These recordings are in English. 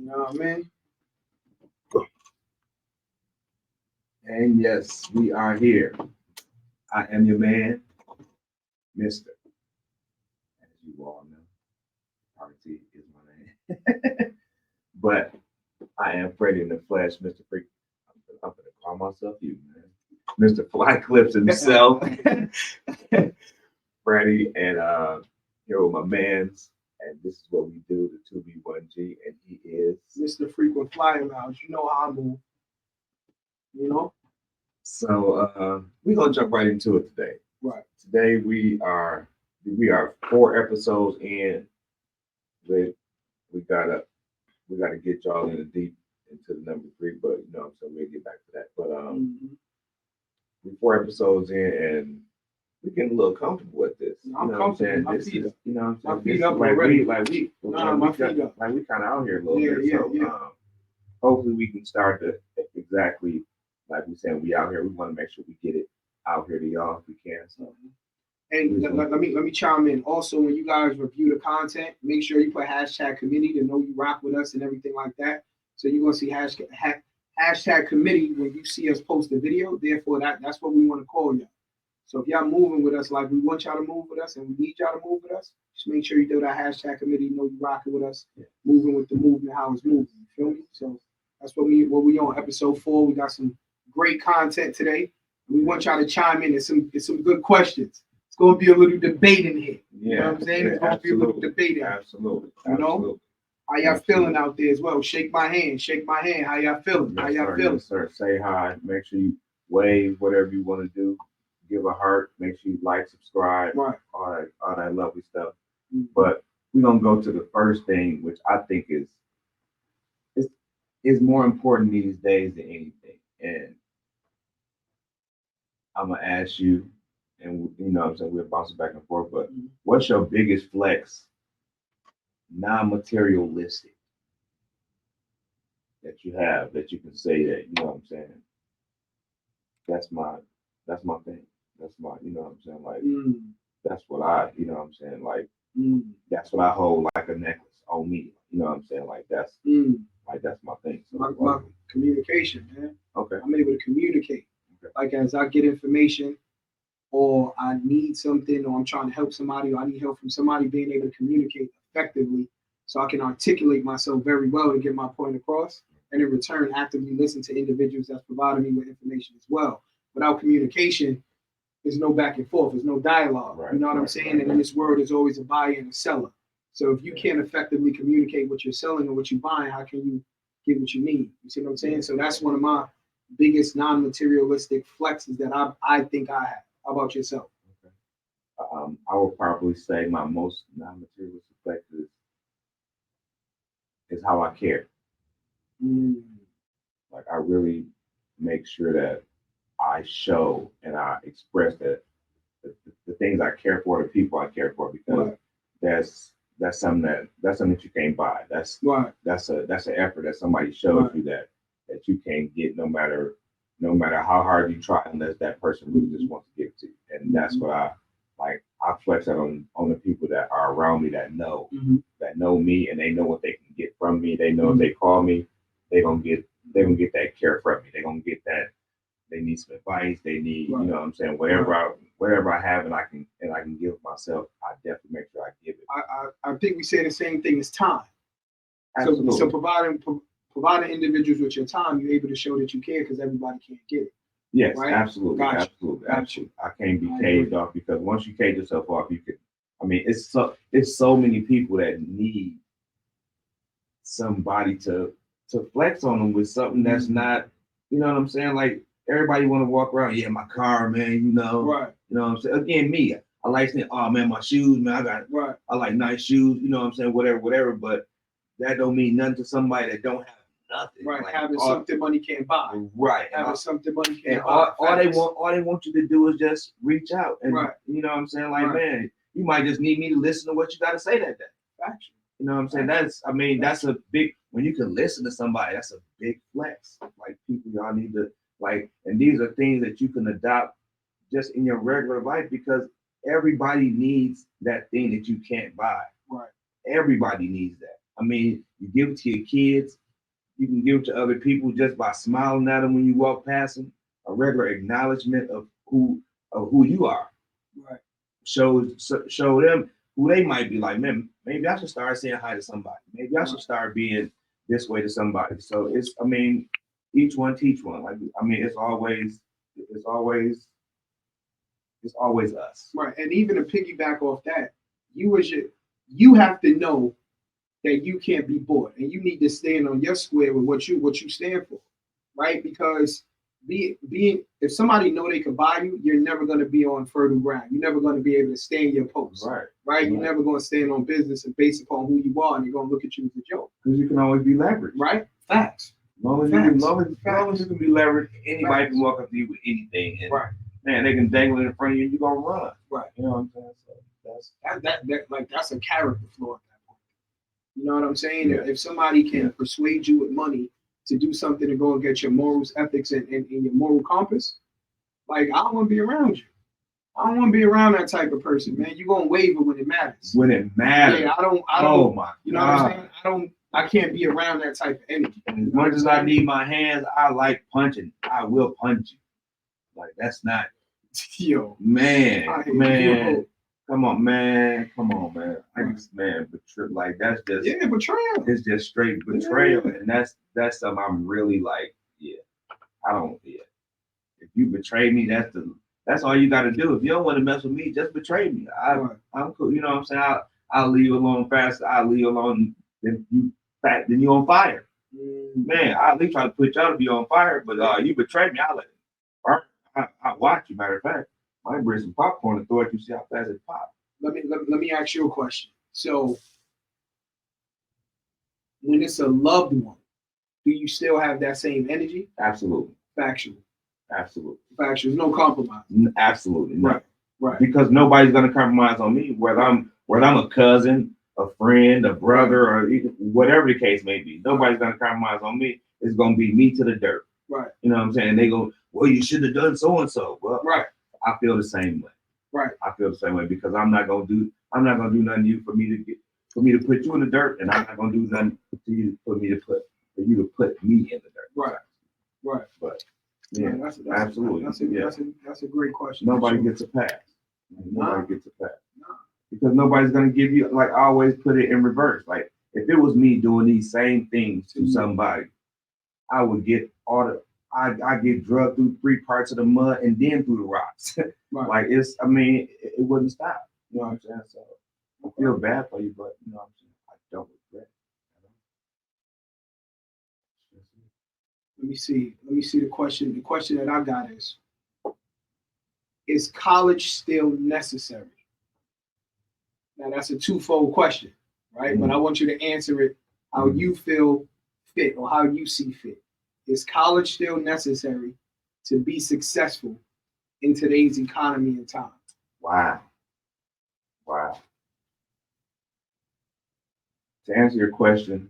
You know what I mean? And yes, we are here. I am your man, Mr. As you all know, RT is my name. But I am Freddie in the flesh, Mr. Freak. I'm gonna call myself you, man. Mr. Fly Clips himself. Freddie and here with my mans. And this is what we do, the 2B1G, and he is Mr. Frequent Flyer Lounge. You know how I move. You know? So we're gonna jump right into it today. Right. Today we are 4 episodes in. We gotta get y'all in the deep into the number 3, but you know, so we'll get back to that. But we're 4 episodes in, and we're getting a little comfortable with this. I'm comfortable. This is, you know, my feet this up is like already. my feet up. Like we kind of out here a little bit. So hopefully we can start to exactly like we saying we out here. We want to make sure we get it out here to y'all if we can. So. And let me chime in. Also, when you guys review the content, make sure you put hashtag committee to know you rock with us and everything like that. So you're gonna see hashtag committee when you see us post a video. Therefore, that's what we want to call y'all. So if y'all moving with us like we want y'all to move with us and we need y'all to move with us, just make sure you do that hashtag committee. Know you rocking with us, moving with the movement, how it's moving. You feel me? So that's what we on episode 4. We got some great content today. We want y'all to chime in. It's some good questions. It's going to be a little debate in here. You know what I'm saying? It's going to be a little debate in here. Absolutely. You know? How y'all feeling out there as well? Shake my hand. Shake my hand. How y'all feeling? How y'all feeling? Yes, sir. Say hi. Make sure you wave, whatever you want to do. Give a heart. Make sure you like, subscribe. Right. All that lovely stuff. Mm-hmm. But we're going to go to the first thing, which I think is more important these days than anything. And I'm going to ask you, and you know what I'm saying, we're bouncing back and forth, but what's your biggest flex, non-materialistic, that you have, that you can say that, you know what I'm saying, that's my thing. That's my, you know what I'm saying, like, that's what I, you know what I'm saying, like, that's what I hold like a necklace on me, you know what I'm saying, like, that's my thing. So, my communication, man. Okay. I'm able to communicate. Okay. Like, as I get information, or I need something, or I'm trying to help somebody, or I need help from somebody, being able to communicate effectively so I can articulate myself very well to get my point across, and in return, actively listen to individuals that's providing me with information as well. Without communication, there's no back and forth, there's no dialogue. Right, you know what I'm saying? And in this world, there's always a buyer and a seller. So if you can't effectively communicate what you're selling or what you're buying, how can you get what you need? You see what I'm saying? So that's one of my biggest non-materialistic flexes that I think I have. How about yourself? Okay. I would probably say my most non-materialistic flex is how I care. Like, I really make sure that I show and I express that the things I care for, the people I care for, because that's something that you can't buy. That's an effort that somebody shows you that you can't get no matter how hard you try, unless that person really just wants to give it to you. And that's what I like. I flex that on the people that are around me that know me, and they know what they can get from me. They know if they call me, they're gonna get that care from me. They're gonna get that. They need some advice. They need, you know what I'm saying, whatever I have and I can give myself, I definitely make sure I give it. I think we say the same thing as time. Absolutely. So providing individuals with your time, you're able to show that you care, because everybody can't get it. Yes, right? Absolutely. Gotcha. Absolutely. I can't be caged off, because once you cage yourself off, you can. I mean, it's so many people that need somebody to flex on them with something that's not, you know what I'm saying? Like, everybody want to walk around, my car, man, you know. Right. You know what I'm saying? Again, me, I like saying, oh man, my shoes, man, I like nice shoes, you know what I'm saying? Whatever, but that don't mean nothing to somebody that don't have nothing. Right, like, having something money can't buy. Right. Having something money can't buy. All they want you to do is just reach out. And you know what I'm saying? Like, man, you might just need me to listen to what you got to say that day. Gotcha. You know what I'm saying? That's a big, when you can listen to somebody, that's a big flex. Like, people, y'all need to, like, and these are things that you can adopt just in your regular life, because everybody needs that thing that you can't buy. Right. Everybody needs that. I mean, you give it to your kids. You can give it to other people just by smiling at them when you walk past them. A regular acknowledgement of who you are. Right. Show them who they might be. Like, man, maybe I should start saying hi to somebody. Maybe I should start being this way to somebody. So it's, I mean, each one teach one. Like, I mean, it's always us. Right. And even to piggyback off that, you have to know that you can't be bought, and you need to stand on your square with what you stand for, right? Because being if somebody know they could buy you, you're never going to be on fertile ground. You're never going to be able to stand your post, right? You're never going to stand on business and based upon who you are, and they're going to look at you as a joke. Because you can always be leveraged, right? Facts. As long as you can be leveraged, anybody can walk up to you with anything, and man, they can dangle it in front of you, and you're gonna run, right? You know what I'm saying? So that's a character flaw. You know what I'm saying? Yeah. If somebody can persuade you with money to do something to go and get your morals, ethics, and your moral compass, like, I don't want to be around you. I don't want to be around that type of person, man. You're gonna waver when it matters. When it matters. Yeah, I don't. Oh my God. You know what I'm saying? I can't be around that type of energy. And as much as I need my hands, I like punching. I will punch you. Like, that's not. Yo, man. Come on, man. I just, like, that's just betrayal. It's just straight betrayal, and that's something I'm really like, I don't. If you betray me, that's all you got to do. If you don't want to mess with me, just betray me. I'm cool. You know what I'm saying? I'll leave you alone faster. I'll leave you alone. Then you on fire, man. I'll at least try to put y'all to be on fire, but you betray me, I'll let it burn. I watch you. Matter of fact, I might bring some popcorn and throw it. You see how fast it pops. Let me ask you a question. So, when it's a loved one, do you still have that same energy? Absolutely. Factual. Absolutely. Factual. No compromise. Absolutely. No. Right. Because nobody's gonna compromise on me, whether I'm a cousin, a friend, a brother, or whatever the case may be. Nobody's gonna compromise on me. It's gonna be me to the dirt. Right. You know what I'm saying? They go, well, you should have done so and so. Well, I feel the same way. Right. I feel the same way because I'm not gonna do nothing to you for me to put you in the dirt, and I'm not gonna do nothing to you for you to put me in the dirt. Right. But absolutely. That's a great question. Nobody gets a pass. Because nobody's gonna give you, like, I always put it in reverse. Like, if it was me doing these same things to somebody, I would get I get drugged through 3 parts of the mud and then through the rocks. Like, it wouldn't stop. You know what I'm saying? So I feel bad for you, but you know what I'm saying? I don't regret it. Let me see the question. The question that I got is college still necessary? Now, that's a twofold question, right? But I want you to answer it how you feel fit or how you see fit. Is college still necessary to be successful in today's economy and time? Wow. To answer your question,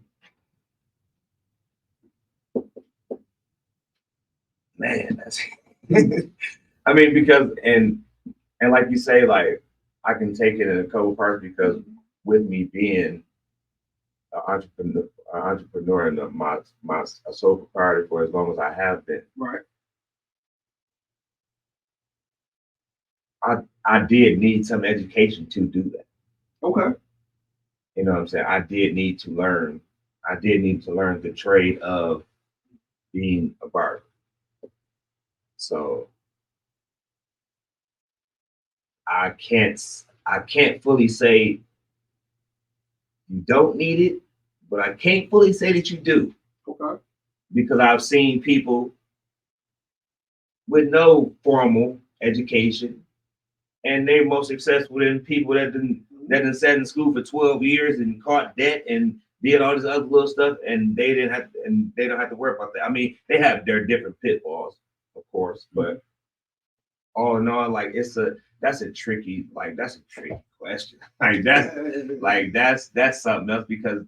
man, that's I mean, because and like you say, like, I can take it in a couple parts because with me being an entrepreneur and a sole proprietor for as long as I have been, right? I did need some education to do that. Okay. You know what I'm saying? I did need to learn the trade of being a barber. So I can't fully say you don't need it, but I can't fully say that you do. Okay. Because I've seen people with no formal education, and they're most successful than people that didn't sat in school for 12 years and caught debt and did all this other little stuff, and they don't have to worry about that. I mean, they have their different pitfalls, of course, but all in all, like, that's a tricky question. That's something else because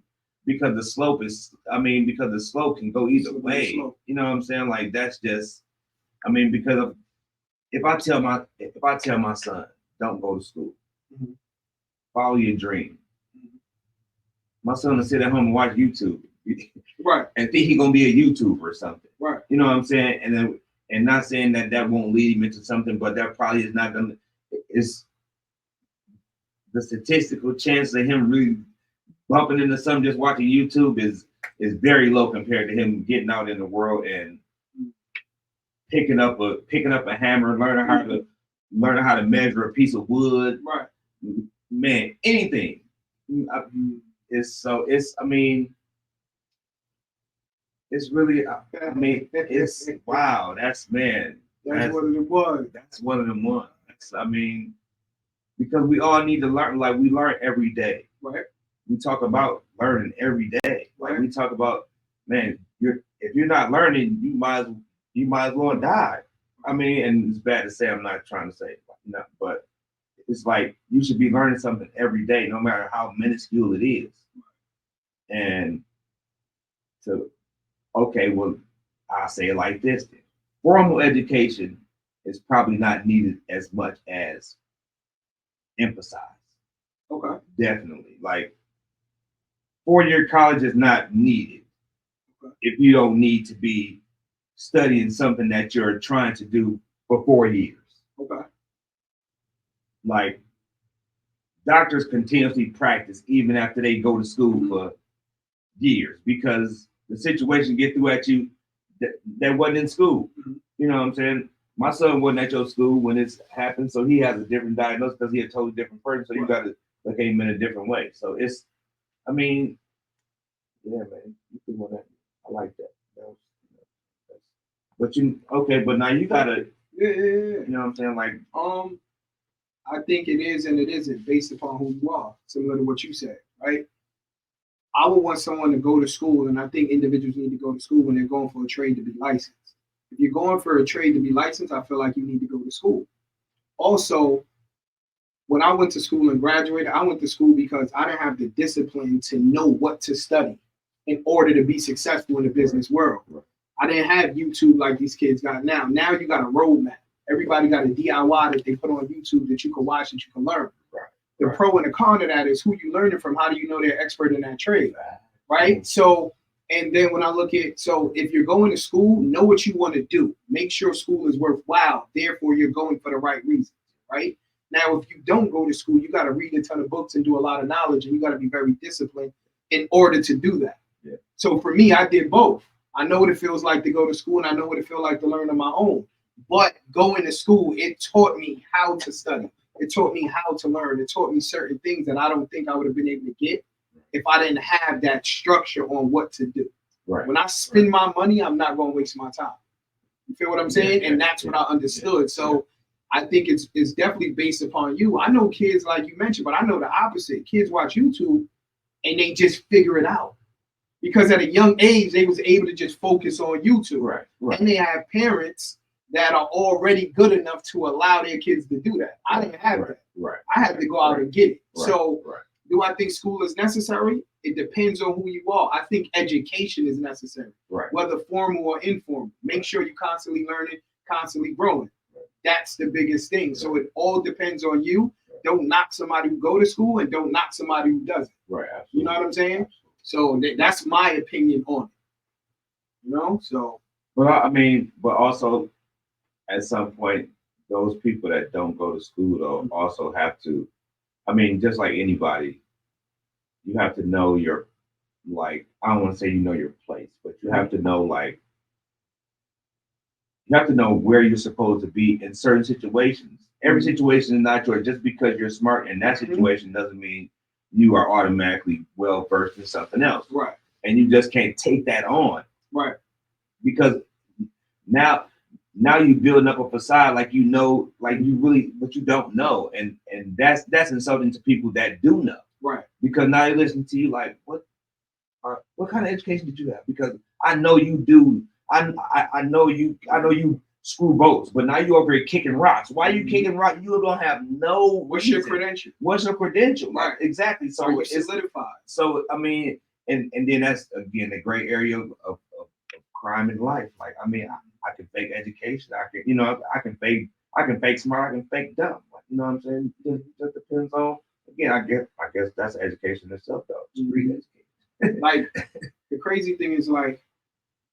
the slope can go either way. You know what I'm saying? Like, that's just, I mean, because if I tell my son, don't go to school, follow your dream, my son will sit at home and watch YouTube, Right. and think he's gonna be a YouTuber or something. Right. You know what I'm saying? And then, and not saying that that won't lead him into something, but that probably is not gonna. It's the statistical chance of him really bumping into something just watching YouTube is very low compared to him getting out in the world and picking up a hammer, learning how to measure a piece of wood. Right. Man, anything. I mean, it's really, I mean, it's wow. That's man. That's what it was. That's one of them ones. I mean, because we all need to learn. Like we learn every day. Right. We talk about learning every day. Like Right. we talk about, man, if you're not learning, you might as well die. I mean, and it's bad to say. I'm not trying to say, but it's like you should be learning something every day, no matter how minuscule it is. And okay, well, I'll say it like this then. Formal education is probably not needed as much as emphasized. Okay. Definitely. Like 4-year college is not needed if you don't need to be studying something that you're trying to do for 4 years. Okay. Like doctors continuously practice even after they go to school for years because the situation get through at you that wasn't in school. You know what I'm saying? My son wasn't at your school when this happened, so he has a different diagnosis because he's a totally different person. So you got to look at him in a different way. So it's, I mean, yeah, man, you can want that. I like that. But but now you gotta, you know what I'm saying? Like, I think it is and it isn't based upon who you are, similar to what you said, right? I would want someone to go to school, and I think individuals need to go to school when they're going for a trade to be licensed. If you're going for a trade to be licensed, I feel like you need to go to school. Also, when I went to school and graduated, I went to school because I didn't have the discipline to know what to study in order to be successful in the business world. I didn't have YouTube like these kids got now. Now you got a roadmap. Everybody got a DIY that they put on YouTube that you can watch, that you can learn. The pro and the con of that is who you learning from. How do you know they're expert in that trade, right? So, and then when I look at, so if you're going to school, know what you want to do. Make sure school is worthwhile. Therefore, you're going for the right reason, right? Now, if you don't go to school, you got to read a ton of books and do a lot of knowledge, and you got to be very disciplined in order to do that. Yeah. So for me, I did both. I know what it feels like to go to school, and I know what it feels like to learn on my own. But going to school, it taught me how to study. It taught me how to learn. It taught me certain things that I don't think I would have been able to get if I didn't have that structure on what to do. Right. When I spend my money, I'm not going to waste my time. You feel what I'm saying? And that's what I understood. So I think it's definitely based upon you. I know kids like you mentioned, but I know the opposite. Kids watch YouTube and they just figure it out. Because at a young age, they was able to just focus on YouTube. Right. And they have parents that are already good enough to allow their kids to do that. I didn't have that. Right. I had to go out and get it. So do I think school is necessary? It depends on who you are. I think education is necessary, whether formal or informal. Make sure you're constantly learning, constantly growing. That's the biggest thing. So it all depends on you. Don't knock somebody who go to school and don't knock somebody who doesn't. Right. Absolutely. You know what I'm saying? So that's my opinion on it. You know, so. Well, I mean, but also at some point, those people that don't go to school though also have to, I mean, just like anybody, you have to know your, like, I don't want to say you know your place, but you have to know, like, you have to know where you're supposed to be in certain situations. Every situation is not yours. Just because you're smart in that situation doesn't mean you are automatically well versed in something else. Right. And you just can't take that on. Right. Because now you're building up a facade like you know, like you really, but you don't know. And that's insulting to people that do know. Right. Because now they listen to you like, what kind of education did you have? Because I know you do. I know you screw boats, but now you're over here kicking rocks. Why are you kicking rocks? You don't have no. What's your credential? What's your credential? Right. Exactly. So it's solidified. So I mean, and then that's again the gray area of crime in life. Like I mean, I can fake education. I can fake smart. I can fake dumb. You know what I'm saying? It just depends on. Again, I guess that's education itself though. It's free education. Like the crazy thing is like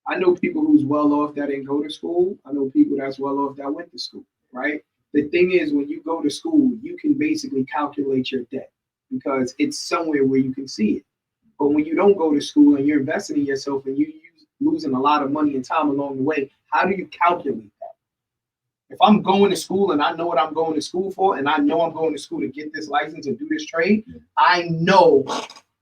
I know people who's well off that didn't go to school. I know people that's well off that went to school, right? The thing is, when you go to school, you can basically calculate your debt because it's somewhere where you can see it. But when you don't go to school and you're investing in yourself and losing a lot of money and time along the way, how do you calculate that? If I'm going to school and I know what I'm going to school for, and I know I'm going to school to get this license and do this trade, I know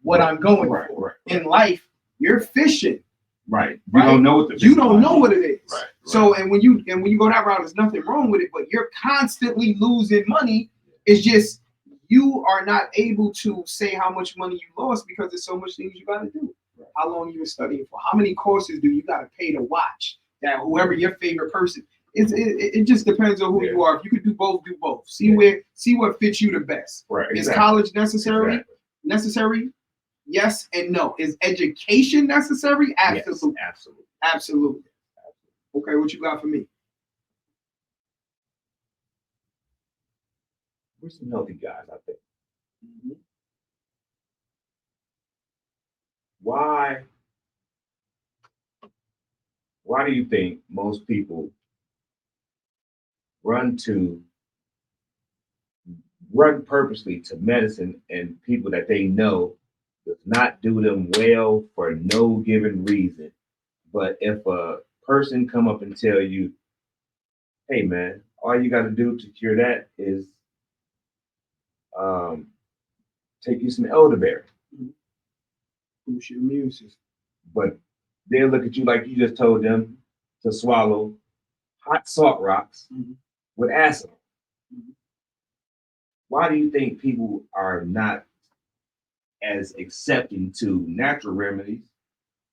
what I'm going for. Right. In life, you're fishing. Right. You don't know what you don't know what it is. Right. So and when you go that route, there's nothing wrong with it, but you're constantly losing money. It's just you are not able to say how much money you lost because there's so much things you gotta do. Right. How long you were studying for, how many courses do you gotta pay to watch that whoever your favorite person. It just depends on who you are. If you could do both, do both. See what fits you the best. Right. Is college necessary? Necessary? Yes and no. Is education necessary? Absolutely. Yes, absolutely. Okay, what you got for me? We're some healthy guys, I think. Mm-hmm. Why do you think most people run purposely to medicine and people that they know does not do them well for no given reason? But if a person come up and tell you, hey man, all you got to do to cure that is take you some elderberry. Boost your immune system. But they'll look at you like you just told them to swallow hot salt rocks with acid. Why do you think people are not as accepting to natural remedies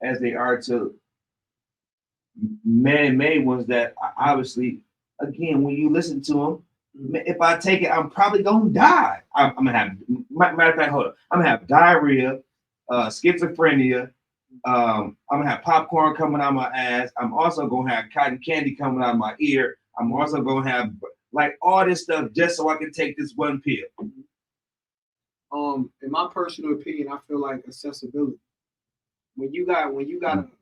as they are to man-made ones that are obviously, again, when you listen to them, if I take it, I'm probably gonna die. I'm gonna have, matter of fact, hold on, I'm gonna have diarrhea, schizophrenia. I'm gonna have popcorn coming out of my ass. I'm also gonna have cotton candy coming out of my ear. I'm also gonna have like all this stuff just so I can take this one pill. In my personal opinion, I feel like accessibility. When you got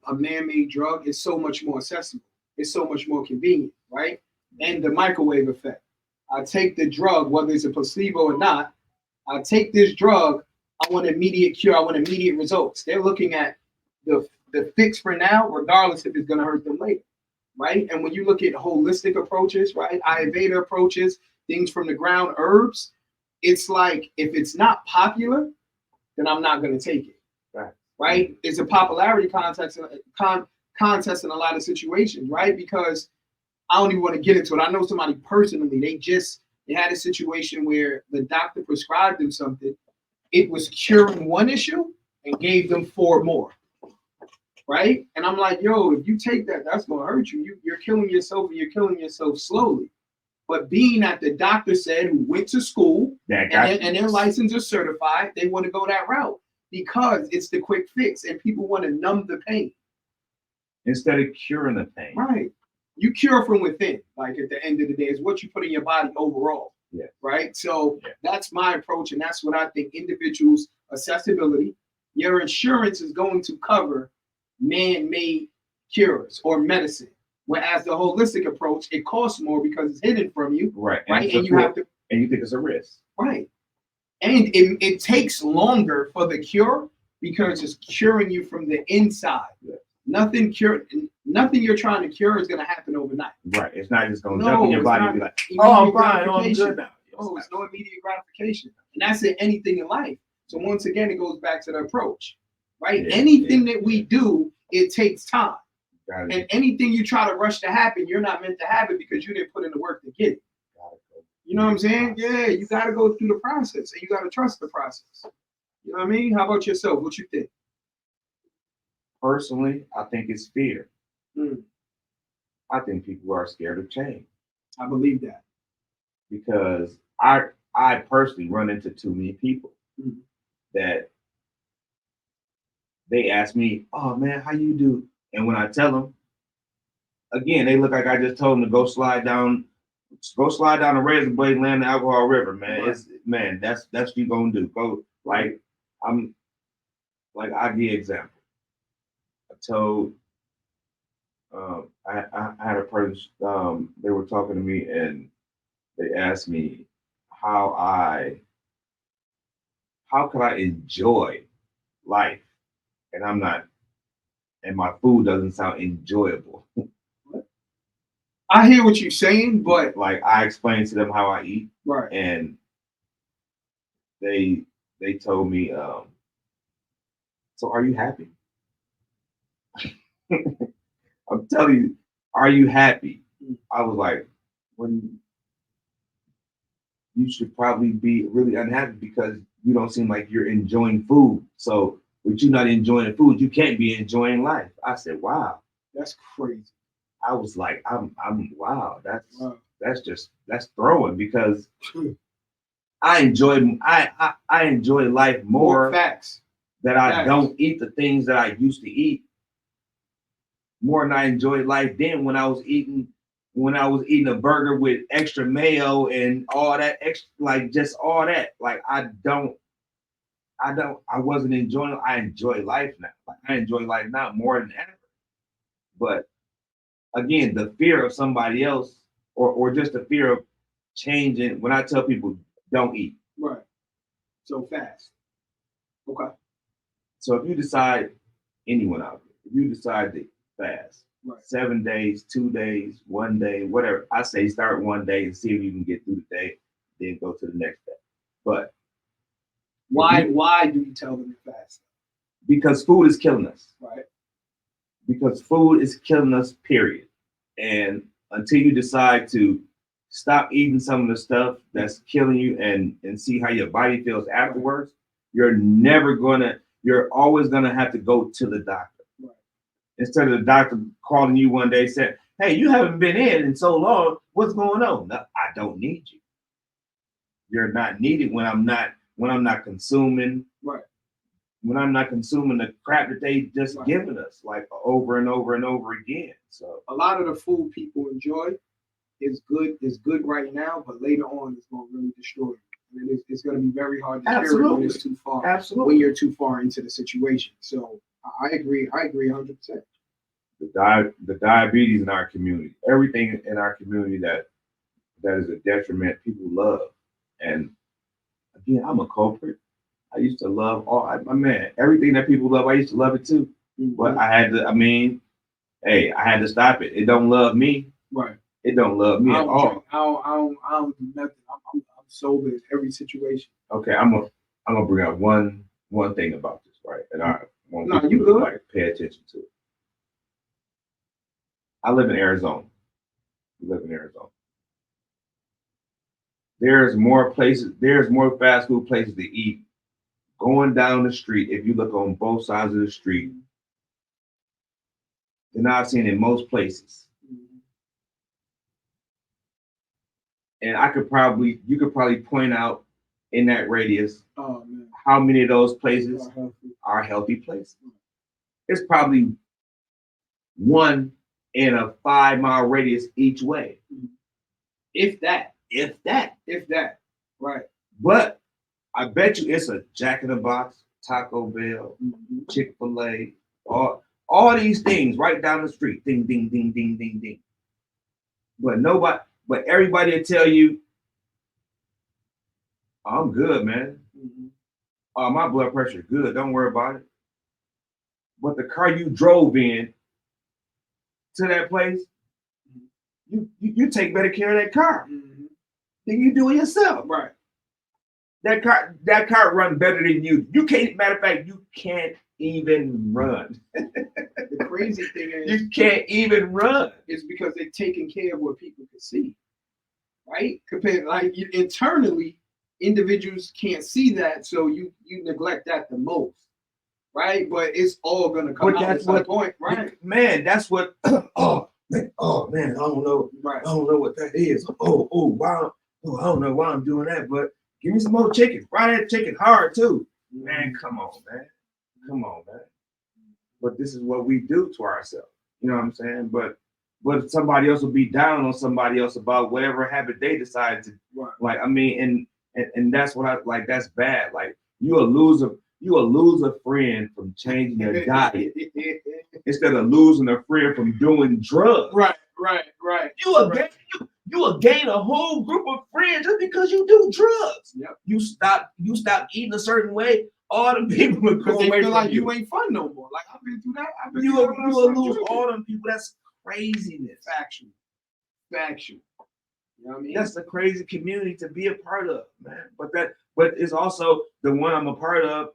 a man-made drug, it's so much more accessible. It's so much more convenient, right? And the microwave effect. I take the drug, whether it's a placebo or not. I take this drug. I want immediate cure. I want immediate results. They're looking at the fix for now, regardless if it's going to hurt them later, right? And when you look at holistic approaches, right, Ayurveda approaches, things from the ground, herbs, it's like if it's not popular, then I'm not going to take it. Right? It's a popularity contest in a lot of situations, right? Because I don't even want to get into it. I know somebody personally, they had a situation where the doctor prescribed them something. It was curing one issue and gave them 4 more. Right? And I'm like, yo, if you take that, that's going to hurt you. You're killing yourself and you're killing yourself slowly. But being that the doctor said who went to school and their license is certified, they want to go that route because it's the quick fix and people want to numb the pain. Instead of curing the pain. Right. You cure from within. Like at the end of the day, is what you put in your body overall. Yeah. Right. So that's my approach. And that's what I think individuals' accessibility. Your insurance is going to cover man-made cures or medicine. Whereas the holistic approach, it costs more because it's hidden from you. Right. And you have to. And you think it's a risk. Right. And it takes longer for the cure because it's curing you from the inside. Yeah. Nothing you're trying to cure is going to happen overnight. Right. It's not just going to jump in your body and be like, I'm fine. I'm good now. Oh, it's no immediate gratification. And that's in anything in life. So once again, it goes back to the approach, right? Anything that we do, it takes time. And anything you try to rush to happen, you're not meant to have it because you didn't put in the work to get it. You know what I'm saying? Yeah, you got to go through the process and you got to trust the process. You know what I mean? How about yourself? What you think? Personally, I think it's fear. I think people are scared of change. I believe that. Because I personally run into too many people that they ask me, oh man, how you do? And when I tell them, again, they look like I just told them to go slide down the razor blade and land in the alcohol river, man. Right. That's what you gonna do. Go like like I give you an example. I told I had a person they were talking to me and they asked me how could I enjoy life and I'm not and my food doesn't sound enjoyable. I hear what you're saying, but Like I explained to them how I eat right. and they told me, so are you happy? I'm telling you, are you happy? I was like, when you should probably be really unhappy because you don't seem like you're enjoying food. So with you not enjoying food, you can't be enjoying life. I said, wow. That's crazy. I was like, I'm wow, Wow. that's throwing because I enjoy life more facts. that I Facts. don't eat the things that I used to eat more than I enjoyed life then when I was eating a burger with extra mayo and all that extra like just all that. Like I wasn't enjoying I enjoy life now. Like I enjoy life now more than ever. But again, the fear of somebody else or just the fear of changing when I tell people don't eat. Right. So fast. Okay. So if you decide, anyone out there, if you decide to fast, right. 7 days, 2 days, 1 day, whatever, I say start 1 day and see if you can get through the day, then go to the next day. But why do you tell them to fast? Because food is killing us. Right. Because food is killing us, period. And until you decide to stop eating some of the stuff that's killing you and see how your body feels afterwards, right. You're always gonna have to go to the doctor. Right. Instead of the doctor calling you one day saying, hey, you haven't been in so long, what's going on? No, I don't need you. You're not needed when I'm not consuming. Right. When I'm not consuming the crap that they just right. giving us like over and over and over again. So a lot of the food people enjoy is good right now, but later on it's going to really destroy you. And it's going to be very hard to carry when it's too far. Absolutely. When you're too far into the situation. So I agree 100%. The diabetes in our community, everything in our community that is a detriment, people love. And again, I'm a culprit. I used to love everything that people love. I used to love it too, but I had to. I had to stop it. It don't love me. Right. It don't love me at all. I don't do nothing. I'm sober in every situation. Okay, I'm gonna bring up one thing about this, right? And I want people you to good. Like pay attention to it. I live in Arizona. We live in Arizona. There's more fast food places to eat going down the street. If you look on both sides of the street, than I've seen in most places. And you could probably point out in that radius how many of those places are healthy places. It's probably one in a 5-mile radius each way. If that. Right. But I bet you it's a Jack in the Box, Taco Bell, Chick-fil-A, all these things right down the street. Ding, ding, ding, ding, ding, ding. But everybody will tell you, oh, I'm good, man. Oh, my blood pressure is good. Don't worry about it. But the car you drove in to that place, you take better care of that car than you do yourself. Right. That car run better than you. You can't. Matter of fact, you can't even run. The crazy thing is, you can't even run. It's because they're taking care of what people can see, right? Compared, like internally, individuals can't see that, so you neglect that the most, right? But it's all gonna come out at some point, right? Man, that's what. Oh man, I don't know. Right. I don't know what that is. Oh wow. Oh, I don't know why I'm doing that, but give me some more chicken. Fry that chicken hard too. Man, come on, man. But this is what we do to ourselves. You know what I'm saying? But somebody else will be down on somebody else about whatever habit they decide to. Right. Like, and that's what I like. That's bad. Like you You will lose a friend from changing your diet instead of losing a friend from doing drugs. Right. You will gain a whole group of friends just because you do drugs. Yep. You stop eating a certain way, all the people will go away feel from like you. You ain't fun no more. Like I've been through that. You will lose all them people. That's craziness. Factual. You know what I mean? That's a crazy community to be a part of, man. But it's also the one I'm a part of.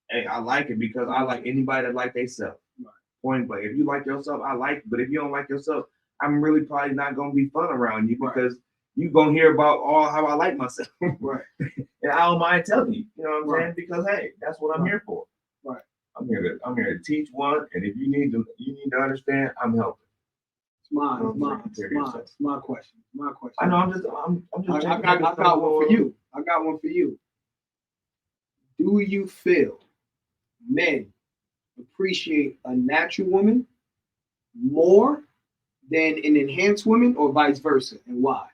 Hey, I like it because I like anybody that like themselves. Right. Point blank. If you like yourself, I like it. But if you don't like yourself, I'm really probably not gonna be fun around you because you're gonna hear about all how I like myself. Right. And I don't mind telling you, you know what I'm saying? Because hey, that's what I'm here for. Right. I'm here to teach one, and if you need to understand, I'm helping. It's my question. I know. I'm just. I got one for you. I got one for you. Do you feel men appreciate a natural woman more than an enhanced woman, or vice versa, and why?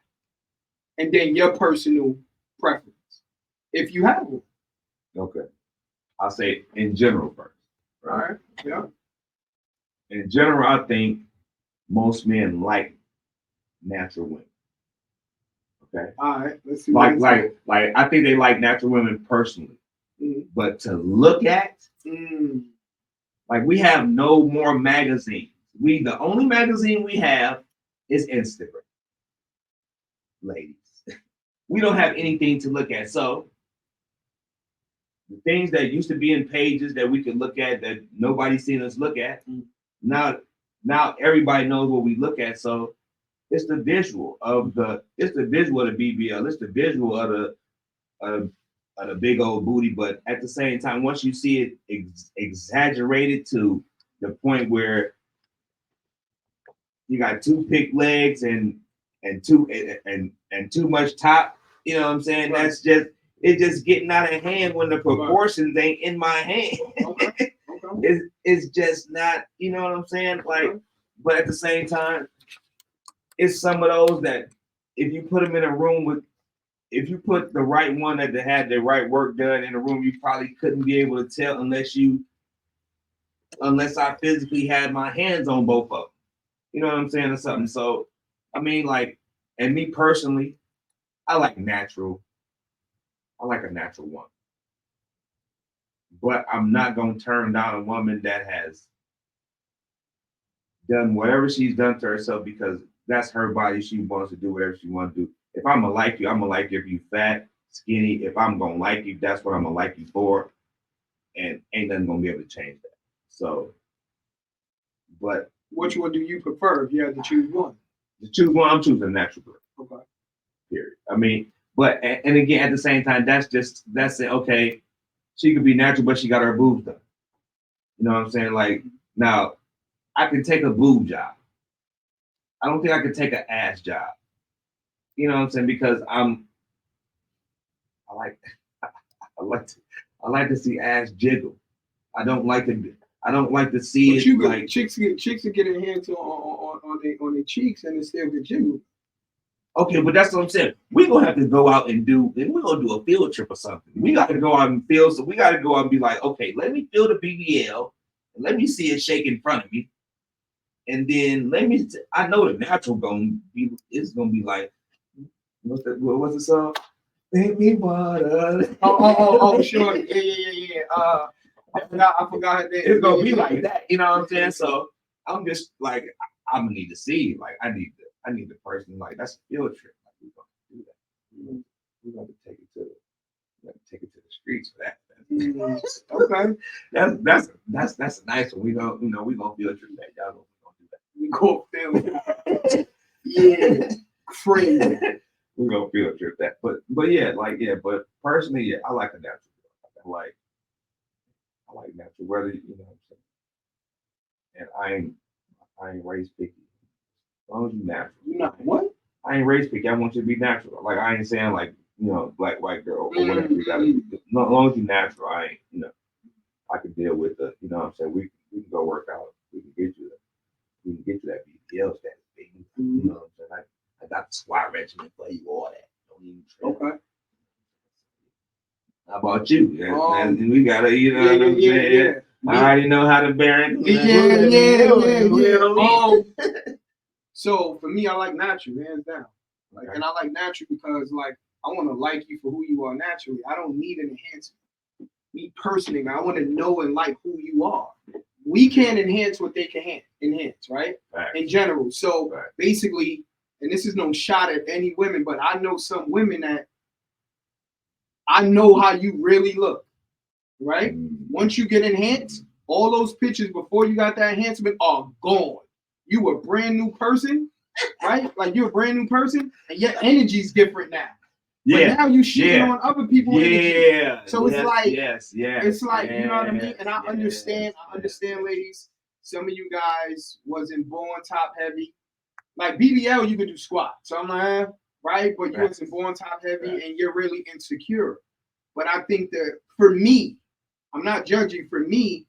And then your personal preference, if you have one. Okay. I'll say in general first. All right. Yeah. In general, I think most men like natural women. Okay. All right. Let's see. Like I think they like natural women personally. Mm-hmm. But to look at, like we have no more magazines. The only magazine we have is Instagram. Ladies. We don't have anything to look at. So the things that used to be in pages that we could look at that nobody's seen us look at, now everybody knows what we look at. So it's the visual of the BBL, it's the visual of the big old booty, but at the same time, once you see it exaggerated to the point where you got two pick legs and too much top, you know what I'm saying? Right. It's just getting out of hand when the proportions ain't in my hand. Okay. It's just not, you know what I'm saying? Like, but at the same time, it's some of those that if you put them in a room if you put the right one that had the right work done in a room, you probably couldn't be able to tell unless I physically had my hands on both of them. You know what I'm saying, or something. So, I mean, like, and me personally, I like a natural woman. But I'm not gonna turn down a woman that has done whatever she's done to herself because that's her body. She wants to do whatever she wants to do. If I'm gonna like you, I'm gonna like you if you fat, skinny. If I'm gonna like you, that's what I'm gonna like you for. And ain't nothing gonna be able to change that. So, but which one do you prefer if you had to choose one? To choose one, I'm choosing a natural girl. Okay. Period. I mean, but and again, at the same time, that's it. Okay, she could be natural, but she got her boobs done. You know what I'm saying? Like now, I can take a boob job. I don't think I could take an ass job. You know what I'm saying? Because I like to see ass jiggle. I don't like to see but it like chicks are getting hands on their cheeks and it's still get jiggle. Okay, but that's what I'm saying. We're gonna have to go out and we're gonna do a field trip or something. We gotta go out and feel, so we gotta go out and be like, okay, let me feel the BBL and let me see it shake in front of me. And then I know the natural it's gonna be like, what's the song? Make me water. Oh, sure. Yeah. I forgot her name. It's gonna be like that, you know what I'm saying? So I'm just like, I'm gonna need to see, like, I need the person, like, that's a field trip. Like, we're gonna do that. We're gonna take it to the streets for that. Okay. That's a nice one. We gonna field trip that. Y'all gonna do that. Yeah. Crazy. We're gonna field trip that. But yeah, but personally, yeah, I like a natural girl. I like natural, whether you know what I'm saying. And I ain't raised picky. As long as you natural. You not what? I ain't raised picky. I want you to be natural. Like I ain't saying like, you know, black, white girl or whatever. You gotta as long as you natural, I ain't, you know, I can deal with the, you know what I'm saying? We can go work out. We can get you that BBL status, baby. You know what I'm saying? I got the squat regimen for you, all that. Don't even trip. Okay. how about you? And we gotta, you know yeah, what I'm saying? yeah. I already know how to bear it. Yeah. So for me, I like natural, hands down. Like, and I like natural because, like, I want to like you for who you are naturally. I don't need an enhancement. Me personally, I want to know and like who you are. We can't enhance what they can enhance, right? In general. So basically, and this is no shot at any women, but I know some women that I know how you really look, right? Once you get enhanced, all those pictures before you got that enhancement are gone. You a brand new person, right? Like you're a brand new person, and your energy's different now. But now you shitting on other people's energy. So it's like, it's like, you know what I mean? And I understand, ladies. Some of you guys wasn't born top heavy. Like BBL, you could do squats. So I'm like, right? But you wasn't born top heavy, and you're really insecure. But I think that for me, I'm not judging. For me,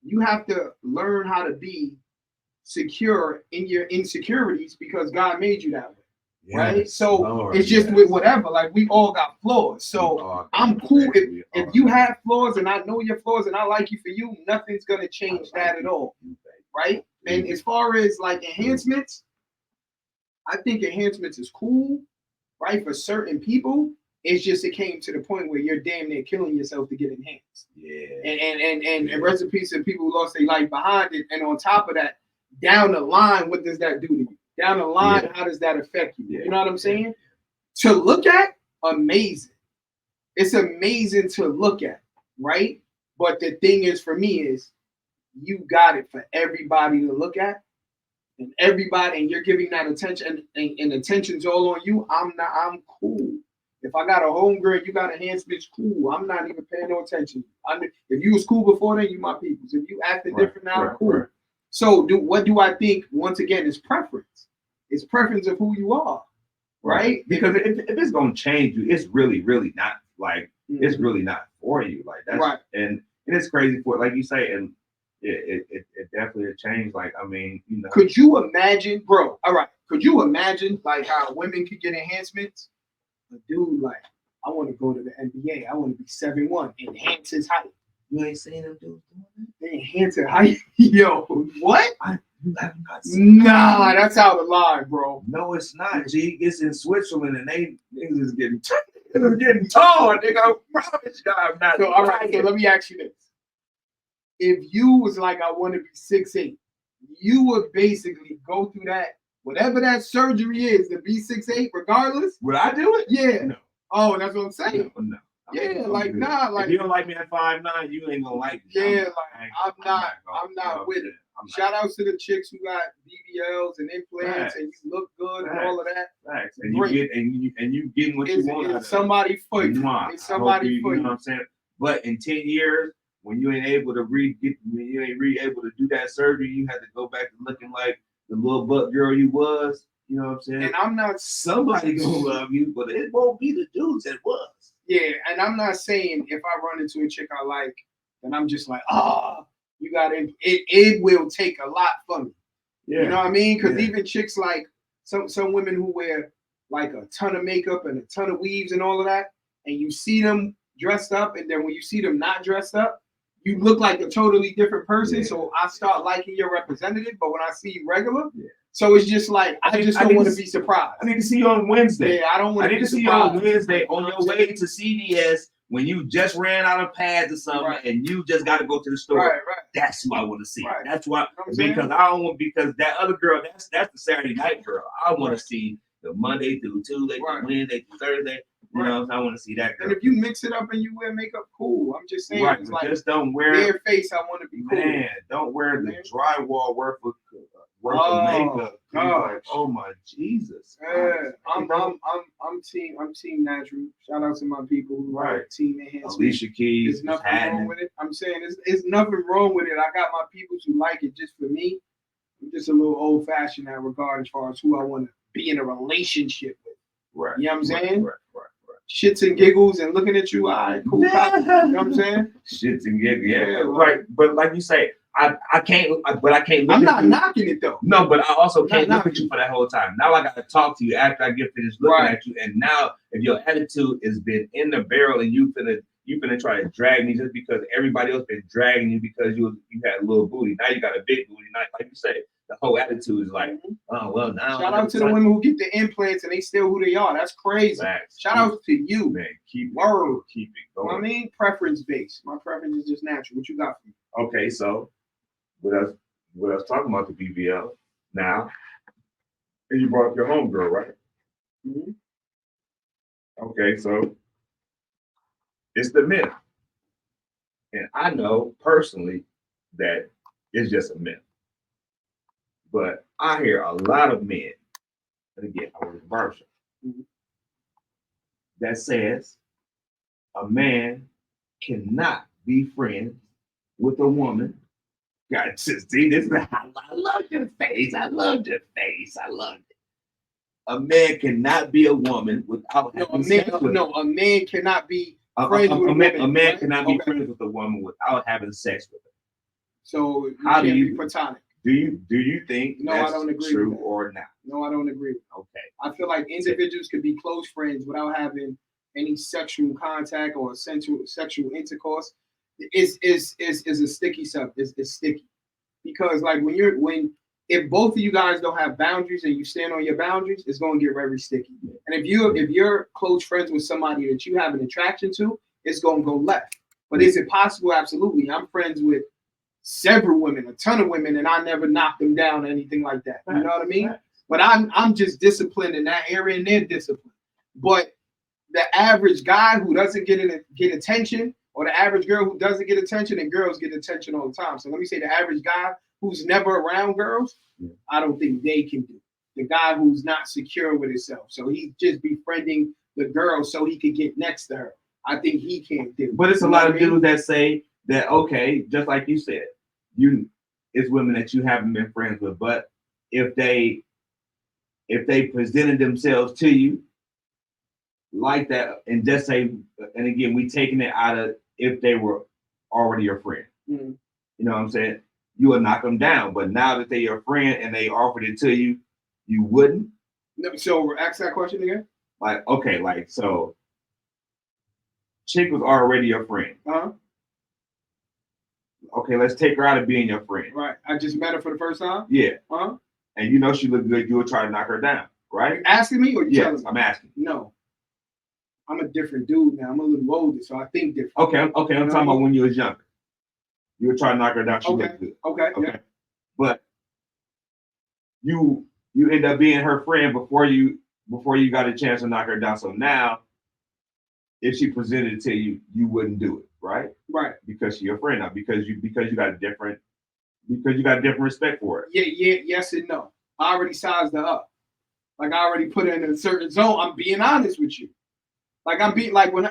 you have to learn how to be secure in your insecurities because God made you that way. Right? So Lord, it's just with whatever. Like we all got flaws. So I'm cool if you have flaws and I know your flaws and I like you for you, nothing's gonna change that at all. Right? And as far as like enhancements, I think enhancements is cool, right? For certain people. It's just it came to the point where you're damn near killing yourself to get enhanced. And rest in peace to people who lost their life behind it. And on top of that, down the line, what does that do to you? Down the line, how does that affect you? You know what I'm saying? To look at, amazing. It's amazing to look at, right? But the thing is, for me, is you got it for everybody to look at, and everybody, and you're giving that attention, and attention's all on you. I'm cool. If I got a homegirl, you got a enhancement, cool. I'm not even paying no attention. If you was cool before then, you my peoples. If you acting different now, cool. So what do I think? Once again, is preference. It's preference of who you are, right? Because if it's gonna change you, it's really, really not like it's really not for you. Like that's right. And it's crazy for like you say, and it definitely changed. Like I mean, you know. Could you imagine, bro? All right. Could you imagine like how women could get enhancements? A dude like, I want to go to the NBA. I want to be 7'1", enhance his height. You ain't seen them dudes doing that? They enhance his height. Yo, what? You have not seen Nah, that's out of line, bro. No, it's not, G. It's in Switzerland, and niggas is getting tall. Nigga, I promise you, I'm not. So, all right, so let me ask you this. If you was like, I want to be 6'8", you would basically go through that, whatever that surgery is, to be 6'8", regardless. Would I do it? Yeah. No. Oh, that's what I'm saying. No. Yeah, like nah, like if you don't like me at 5'9", you ain't gonna like me. Yeah, I'm not with it. Shout outs to the chicks who got BBLs and implants and you look good and all of that. Facts. And you getting what you want. It's somebody for you. It's somebody for you. You know what I'm saying? But in 10 years, when you ain't able to able to do that surgery, you had to go back to looking like the little butt girl you was. You know what I'm saying? And I'm not somebody gonna love you, but it won't be the dudes that was. Yeah, and I'm not saying if I run into a chick I like, then I'm just like, you got it. It will take a lot from me. Yeah. You know what I mean? Because even chicks like some women who wear like a ton of makeup and a ton of weaves and all of that, and you see them dressed up, and then when you see them not dressed up, you look like a totally different person. Yeah. So I start liking your representative, but when I see you regular, so it's just like I just don't want to be surprised. I need to see you on Wednesday. Yeah, I don't want to be surprised. See you on Wednesday on your way to CVS when you just ran out of pads or something and you just got to go to the store. Right. That's what I want to see. Right. That's why because I don't want because that other girl that's the Saturday night girl. I want to see the Monday through Tuesday, through Wednesday through Thursday. You know, I want to see that girl. And if you mix it up and you wear makeup, cool. I'm just saying, it's like just don't wear bare face. I want to be cool. Man, don't wear the drywall worth of makeup. Like, oh my Jesus! I'm team natural. Shout out to my people who are team enhancement. Alicia Keys. There's nothing wrong with it. I'm saying there's nothing wrong with it. I got my people who like it just for me. I'm just a little old fashioned in that regard as far as who I want to be in a relationship with. Right. You know what I'm saying? Right. Shits and giggles and looking at you, all right, cool. You know what I'm saying? Shits and giggles, right. But like you say, I can't look I'm not knocking it though. No, but I also can't look at you for that whole time. Now I gotta talk to you after I get finished looking at you. And now if your attitude has been in the barrel and you finna you finna try to drag me just because everybody else been dragging you because you had a little booty. Now you got a big booty. Now, like you said, the whole attitude is like, oh well. Now shout out to the women who get the implants and they still who they are. That's crazy. Shout out to you, man. Keep it going. You know what I mean, preference based. My preference is just natural. What you got for me? Okay, so with us talking about the BBL now, and you brought up your homegirl, right? Mm-hmm. Okay, so it's the myth. And I know personally that it's just a myth. But I hear a lot of men, and again, I was a barbershop, that says a man cannot be friends with a woman. God, see, this is I love your face. I love your face. I love it. A man cannot be a woman without having sex with her. A man cannot be friends with a woman. A man cannot be friends with a woman without having sex with her. So how do you be platonic? Do you think I don't agree true with that. Or not? No, I don't agree. Okay. I feel like individuals could be close friends without having any sexual contact or sexual intercourse. Is a sticky subject. It's sticky because like if both of you guys don't have boundaries and you stand on your boundaries, it's going to get very sticky. And if you're close friends with somebody that you have an attraction to, it's going to go left. But is it possible? Absolutely. I'm friends with several women, a ton of women, and I never knocked them down or anything like that. You know what I mean? But I'm just disciplined in that area, and they're disciplined. But the average guy who doesn't get attention, or the average girl who doesn't get attention, and girls get attention all the time. So let me say the average guy who's never around girls, I don't think they can do. The guy who's not secure with himself, so he just befriending the girl so he could get next to her. I think he can't do. But it's a lot of dudes that say that, okay, just like you said, it's women that you haven't been friends with, but if they presented themselves to you like that, and just say, and again, we taking it out of if they were already your friend. Mm-hmm. You know what I'm saying? You would knock them down, but now that they're your friend and they offered it to you, you wouldn't. No, so ask that question again. Like, okay, like so, chick was already your friend. Uh-huh. Okay, let's take her out of being your friend. Right. I just met her for the first time. Yeah. Uh-huh. And you know she looked good. You would try to knock her down, right? You asking me or you telling me? I'm asking. No. I'm a different dude now. I'm a little older, so I think different. Okay. I'm talking about when you was younger. You would try to knock her down. She looked good. Okay. Yeah. But you end up being her friend before you got a chance to knock her down. So now, if she presented it to you, you wouldn't do it, right? Right. Because she's your friend now. Because you got different respect for it. Yeah. Yes and no. I already sized her up. Like I already put her in a certain zone. I'm being honest with you. Like I'm being like when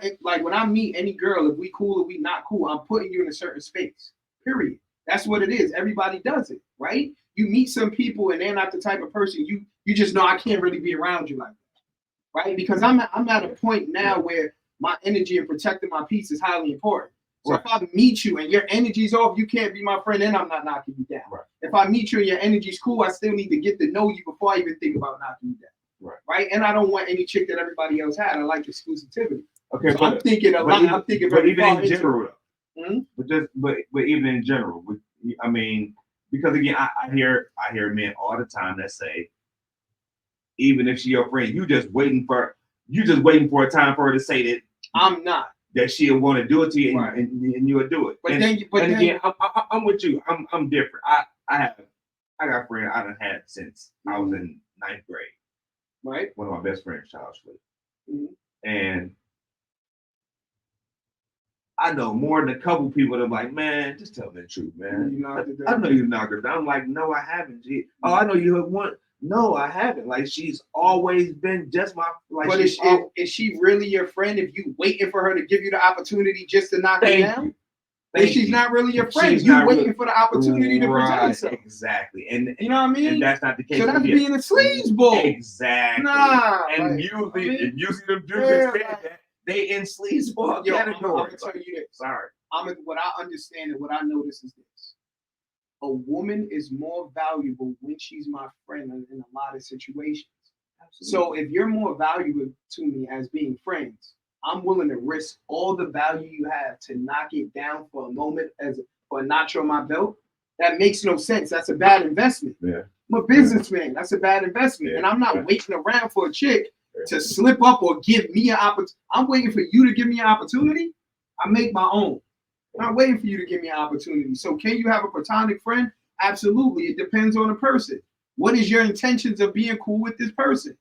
I meet any girl, if we cool or we not cool, I'm putting you in a certain space. Period. That's what it is. Everybody does it, right? You meet some people and they're not the type of person you just know I can't really be around you like that, right? Because I'm at a point now where my energy and protecting my peace is highly important. So if I meet you and your energy's off, you can't be my friend, and I'm not knocking you down. Right. If I meet you and your energy's cool, I still need to get to know you before I even think about knocking you down. Right. And I don't want any chick that everybody else had. I like exclusivity. Okay. So I'm thinking a lot. I'm thinking very even in general. Mm-hmm. But even in general, I mean, because again, I hear men all the time that say, even if she's your friend, you just waiting for a time for her to say that I'm not. That she'll want to do it to you, right. and you'll do it. But again, I'm with you. I'm different. I got friends I done had since I was in 9th grade. Right. One of my best friends, Charles Lee. Mm-hmm. And I know more than a couple people that are like, man, just tell me the truth, man. I know you knocked her down. I'm like, no, I haven't. G. Oh, I know you have one. No, I haven't. Like, she's always been just my. Like, but is she really your friend if you waiting for her to give you the opportunity just to knock her down? If she's not really your friend, you waiting for the opportunity to present herself. Exactly. And you know what I mean? And that's not the case. So that's being a sleazeball. Exactly. Nah. And usually them dudes that say that, they in sleazeball category. I'm gonna tell you this. Sorry. What I understand and what I notice is this. A woman is more valuable when she's my friend in a lot of situations. Absolutely. So if you're more valuable to me as being friends, I'm willing to risk all the value you have to knock it down for a moment for a notch on my belt. That makes no sense. That's a bad investment. Yeah. I'm a businessman. That's a bad investment. Yeah. And I'm not waiting around for a chick to slip up or give me an opportunity. I'm waiting for you to give me an opportunity. I make my own. I'm not waiting for you to give me an opportunity. So can you have a platonic friend? Absolutely. It depends on the person. What is your intentions of being cool with this person?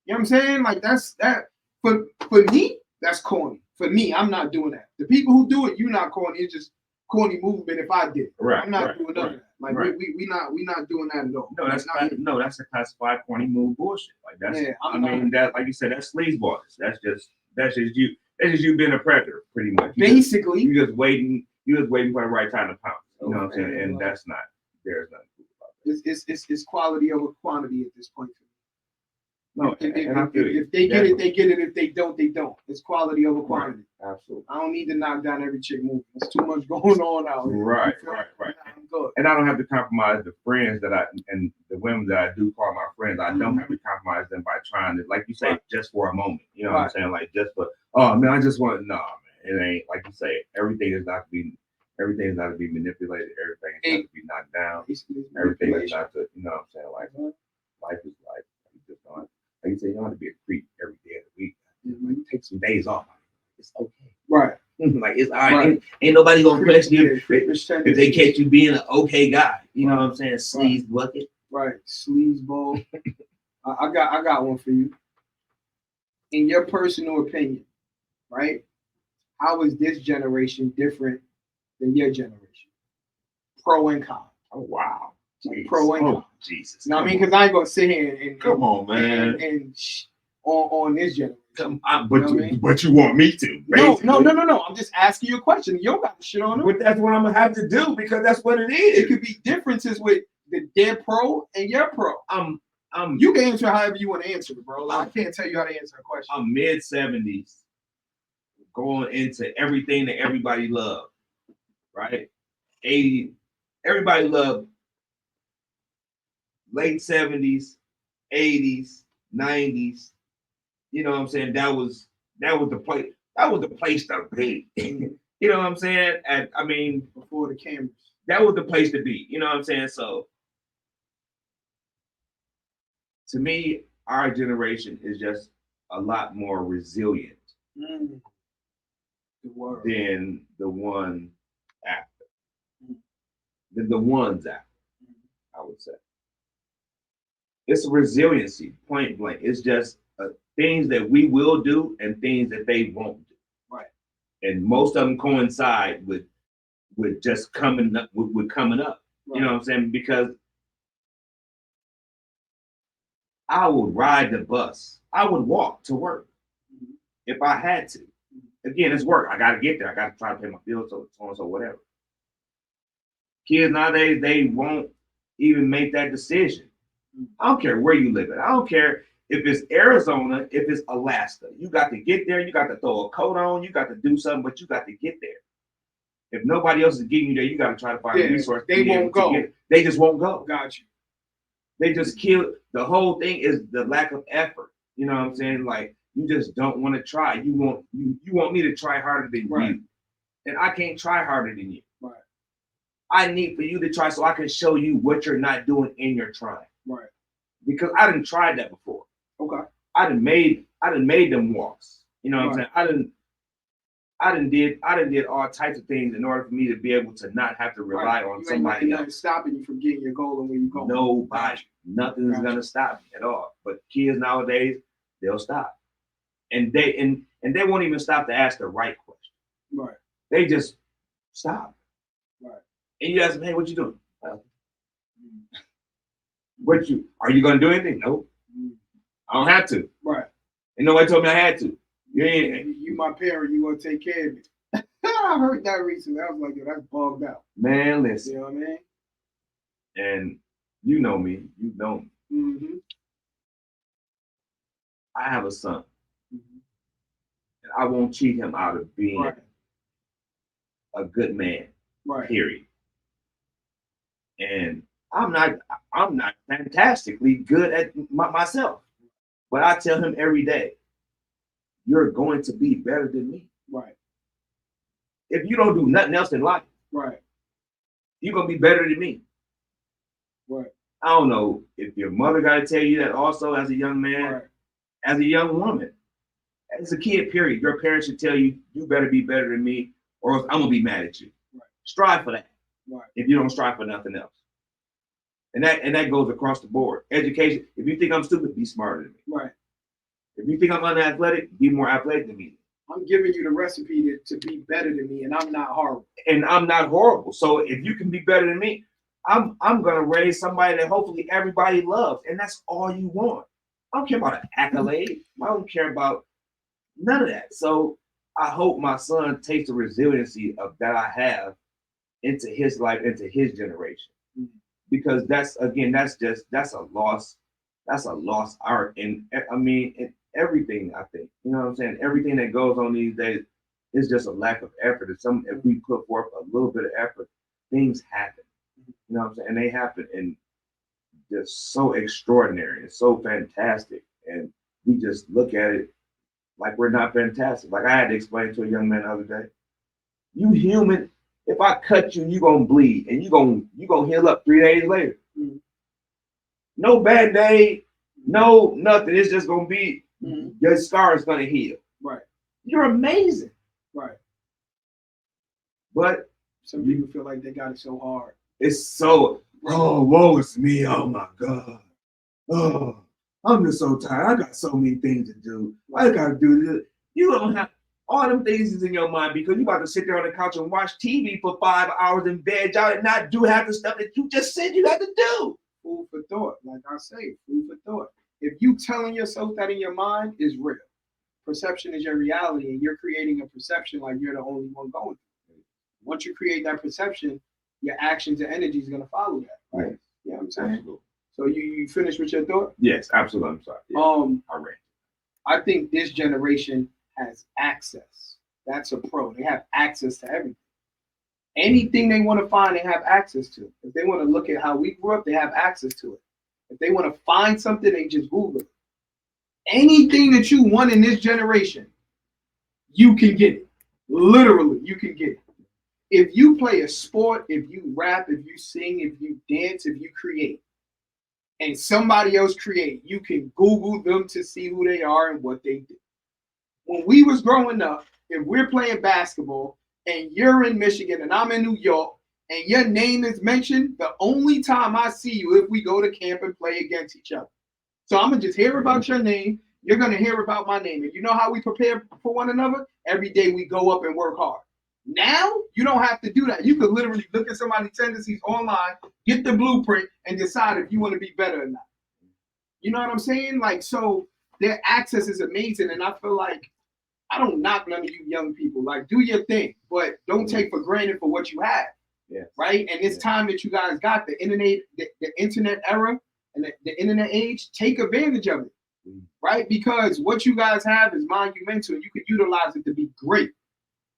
You know what I'm saying? Like that's that for me, that's corny. For me, I'm not doing that. The people who do it, you're not corny. It's just corny movement if I did. Right. I'm not doing none of that. Like we not doing that at all. That's a classified corny move bullshit. Like that's that like you said, that's sleazeball. That's just you. That's just you being a predator, pretty much. Basically, you just waiting for the right time to pounce. You know what I'm saying? And that's not there's nothing cool about it. It's quality over quantity at this point. No, if they get it, they get it. If they don't, they don't. It's quality over quantity. Right. Absolutely. I don't need to knock down every chick movie. There's too much going on out here. Right. And I don't have to compromise the friends and the women that I do call my friends. I don't have to compromise them by trying to, like you say, just for a moment. You know what I'm saying? Like just for, oh man, I just want to, man. It ain't like you say. Everything is not to be manipulated. Everything is not to be knocked down. Everything is not to, you know what I'm saying? Like life is life. You just don't. Like you say, you don't have to be a creep every day of the week. Like, take some days off. It's okay. Right. Like it's all right. Ain't nobody gonna question you if they catch you being an okay guy. You know what I'm saying? Sleaze bucket. Right. Sleazeball. I got one for you. In your personal opinion, right? How is this generation different than your generation? Pro and con. Oh wow. Pro and con. Jesus. You know what I mean? Because I ain't gonna sit here and come on, man. And on this generation. But you want me to? Basically. No. I'm just asking you a question. You don't got to shit on them. But that's what I'm gonna have to do because that's what it is. It could be differences with their pro and your pro. You can answer however you want to answer it, bro. Like, I can't tell you how to answer a question. I'm mid-70s, going into everything that everybody loved, right? 80, everybody loved late 70s, 80s, 90s. You know what I'm saying? That was the place. That was the place to be. You know what I'm saying? Before the cameras. That was the place to be. You know what I'm saying? So to me, our generation is just a lot more resilient than the one after. Than the ones after, I would say. It's a resiliency, point blank. It's just things that we will do and things that they won't do. Right. And most of them coincide with just coming up. With coming up. Right. You know what I'm saying? Because I would ride the bus. I would walk to work if I had to. Again, it's work. I got to get there. I got to try to pay my bills, so on and so whatever. Kids nowadays, they won't even make that decision. I don't care where you live at. I don't care if it's Arizona, if it's Alaska. You got to get there. You got to throw a coat on. You got to do something, but you got to get there. If nobody else is getting you there, you got to try to find a resource. They won't go. They just won't go. Got you. They just kill. The whole thing is the lack of effort. You know what I'm saying? Like you just don't want to try. You want me to try harder than you, and I can't try harder than you. Right. I need for you to try so I can show you what you're not doing in your trying. Right. Because I didn't try that before. Okay. I done made them walks. You know what I'm saying? I done did all types of things in order for me to be able to not have to rely on somebody else. Stopping you from getting your goal and where you going. Nobody. Nothing is gonna stop me at all. But kids nowadays, they'll stop. And they won't even stop to ask the right question. Right. They just stop. Right. And you ask them, hey, what you doing? Are you gonna do anything? Nope. I don't have to. Right. And nobody told me I had to. You my parent, you gonna take care of me. I heard that recently. I was like, yo, that's bugged out. Man, listen. You know what I mean? And you know me. You know me. Mm-hmm. I have a son. Mm-hmm. And I won't cheat him out of being a good man. Right. Period. And I'm not fantastically good at myself. But I tell him every day, you're going to be better than me. Right. If you don't do nothing else in life, Right. you're gonna be better than me. Right. I don't know if your mother got to tell you that also as a young man, Right. as a young woman, as a kid, period. Your parents should tell you, you better be better than me, or else I'm gonna be mad at you. Right. Strive for that. Right. If you don't strive for nothing else. And that goes across the board. Education, if you think I'm stupid, be smarter than me. Right. If you think I'm unathletic, be more athletic than me. I'm giving you the recipe to be better than me, and I'm not horrible. And I'm not horrible. So if you can be better than me, I'm gonna raise somebody that hopefully everybody loves. And that's all you want. I don't care about an accolade. I don't care about none of that. So I hope my son takes the resiliency of that I have into his life, into his generation. Mm-hmm. Because that's a lost art. And I mean, in everything, I think, you know what I'm saying? Everything that goes on these days is just a lack of effort. If we put forth a little bit of effort, things happen. You know what I'm saying? And they happen, and just so extraordinary and so fantastic. And we just look at it like we're not fantastic. Like I had to explain to a young man the other day, you human. If I cut you, you gonna bleed, and you gonna heal up 3 days later. Mm-hmm. No Band-Aid, no nothing. It's just gonna be your scar is gonna heal. Right. You're amazing. Right. But some people feel like they got it so hard. It's so woe is me. Oh my God. Oh, I'm just so tired. I got so many things to do. I gotta do this. You don't have all them things is in your mind because you about to sit there on the couch and watch TV for 5 hours in bed, y'all, and not do half the stuff that you just said you had to do. Food for thought, like I say, food for thought. If you telling yourself that in your mind is real, perception is your reality, and you're creating a perception like you're the only one going through it. Once you create that perception, your actions and energy is gonna follow that. Right? Yes. You know what I'm saying? Absolutely. So you finished with your thought? Yes, absolutely. I'm sorry. Yeah. I read. I think this generation has access. That's a pro. They have access to everything. Anything they want to find, they have access to. If they want to look at how we grew up, they have access to it. If they want to find something, they just Google it. Anything that you want in this generation, you can get it. Literally, you can get it. If you play a sport, if you rap, if you sing, if you dance, if you create, and somebody else create, you can Google them to see who they are and what they do. When we was growing up, if we're playing basketball and you're in Michigan and I'm in New York and your name is mentioned, the only time I see you if we go to camp and play against each other. So I'm gonna just hear about your name. You're gonna hear about my name. And you know how we prepare for one another? Every day we go up and work hard. Now you don't have to do that. You could literally look at somebody's tendencies online, get the blueprint, and decide if you want to be better or not. You know what I'm saying? Like, so their access is amazing, and I feel like I don't knock none of you young people. Like, do your thing, but don't take for granted for what you have. Yes. Right? And it's time that you guys got the internet era and the internet age. Take advantage of it. Right? Because what you guys have is monumental, and you can utilize it to be great.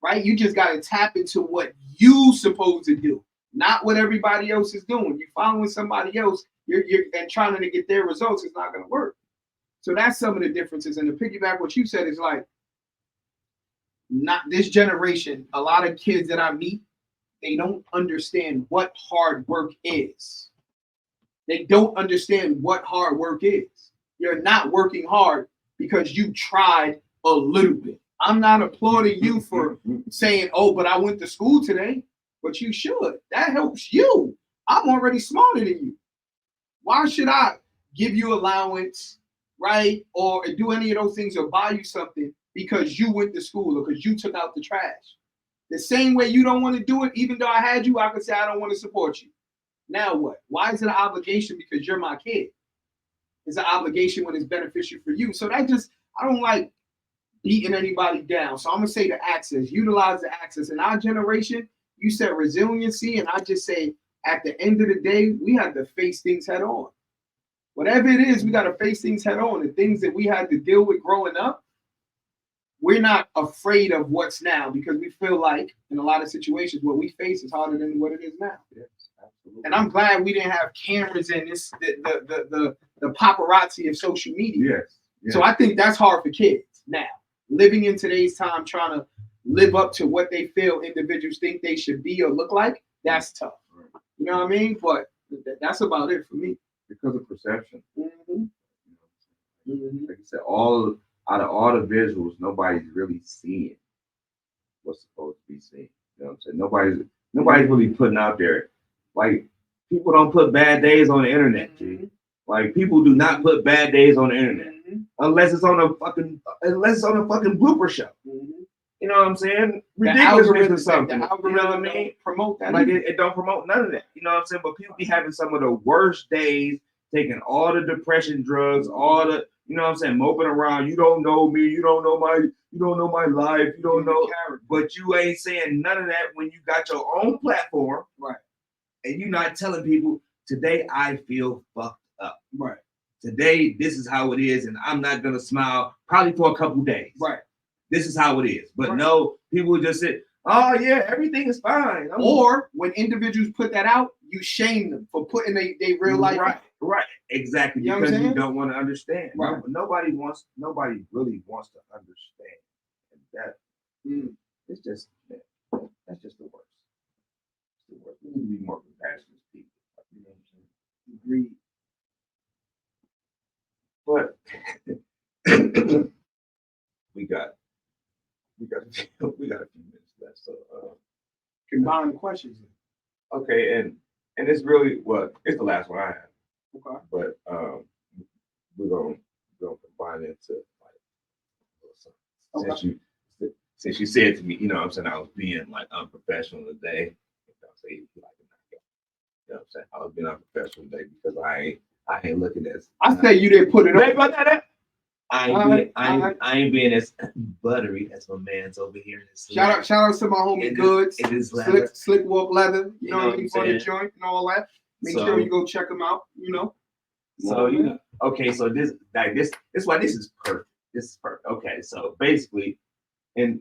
Right? You just got to tap into what you supposed to do, not what everybody else is doing. You're following somebody else, you're and trying to get their results. It's not going to work. So that's some of the differences. And to piggyback what you said is like, not this generation. A lot of kids that I meet, they don't understand what hard work is. They don't understand what hard work is. You're not working hard because you tried a little bit. I'm not applauding you for saying, oh, but I went to school today. But you should. That helps you. I'm already smarter than you. Why should I give you allowance, right? Or do any of those things or buy you something because you went to school or because you took out the trash? The same way you don't want to do it, even though I had you, I could say I don't want to support you. Now what? Why is it an obligation because you're my kid? It's an obligation when it's beneficial for you. So that just, I don't like beating anybody down. So I'm going to say the access, utilize the access. In our generation, you said resiliency, and I just say at the end of the day, we have to face things head on. Whatever it is, we got to face things head on. The things that we had to deal with growing up, we're not afraid of what's now because we feel like in a lot of situations what we face is harder than what it is now. Yes, absolutely. And I'm glad we didn't have cameras in this, the paparazzi of social media. Yes. So I think that's hard for kids now. living in today's time, trying to live up to what they feel individuals think they should be or look like, that's tough. You know what I mean? But that's about it for me. Because of perception. Mm-hmm. Like I said, out of all the visuals, nobody's really seeing what's supposed to be seen. You know what I'm saying? Nobody's really putting out there. Like, people don't put bad days on the internet, G. Like, people do not put bad days on the internet unless it's on a fucking blooper show. You know what I'm saying? Ridiculousness or something. You know what I mean? Promote that. Like, it don't promote none of that. You know what I'm saying? But people be having some of the worst days, taking all the depression drugs, all the, you know what I'm saying, moping around. You don't know me. You don't know my life. You don't know. But you ain't saying none of that when you got your own platform. Right. And you're not telling people, today I feel fucked up. Right. Today, this is how it is, and I'm not going to smile probably for a couple days. Right. This is how it is. But no, people just say, oh, yeah, everything is fine. Or when individuals put that out, you shame them for putting their real life out. Right. Exactly. You know because you don't want to understand. Right. Nobody really wants to understand. And that it's just, that's just the worst. It's the worst. We need to be more compassionate people. You know what I'm saying? But we got a few minutes left. So combine the questions. Okay, and it's really it's the last one I have. Okay. But we're gonna combine it to like since you said to me, you know what I'm saying, I was being like unprofessional today. You know what I'm saying? I was being unprofessional today because I ain't looking as I say you didn't put it on. I ain't being as buttery as my man's over here. Shout out to my homie Goods. It is Slick Walk Leather. You know what I mean? For the joint and all that. Make sure you go check them out. You know. So you know. Okay. So this is why this is perfect. This is perfect. Okay. So basically, and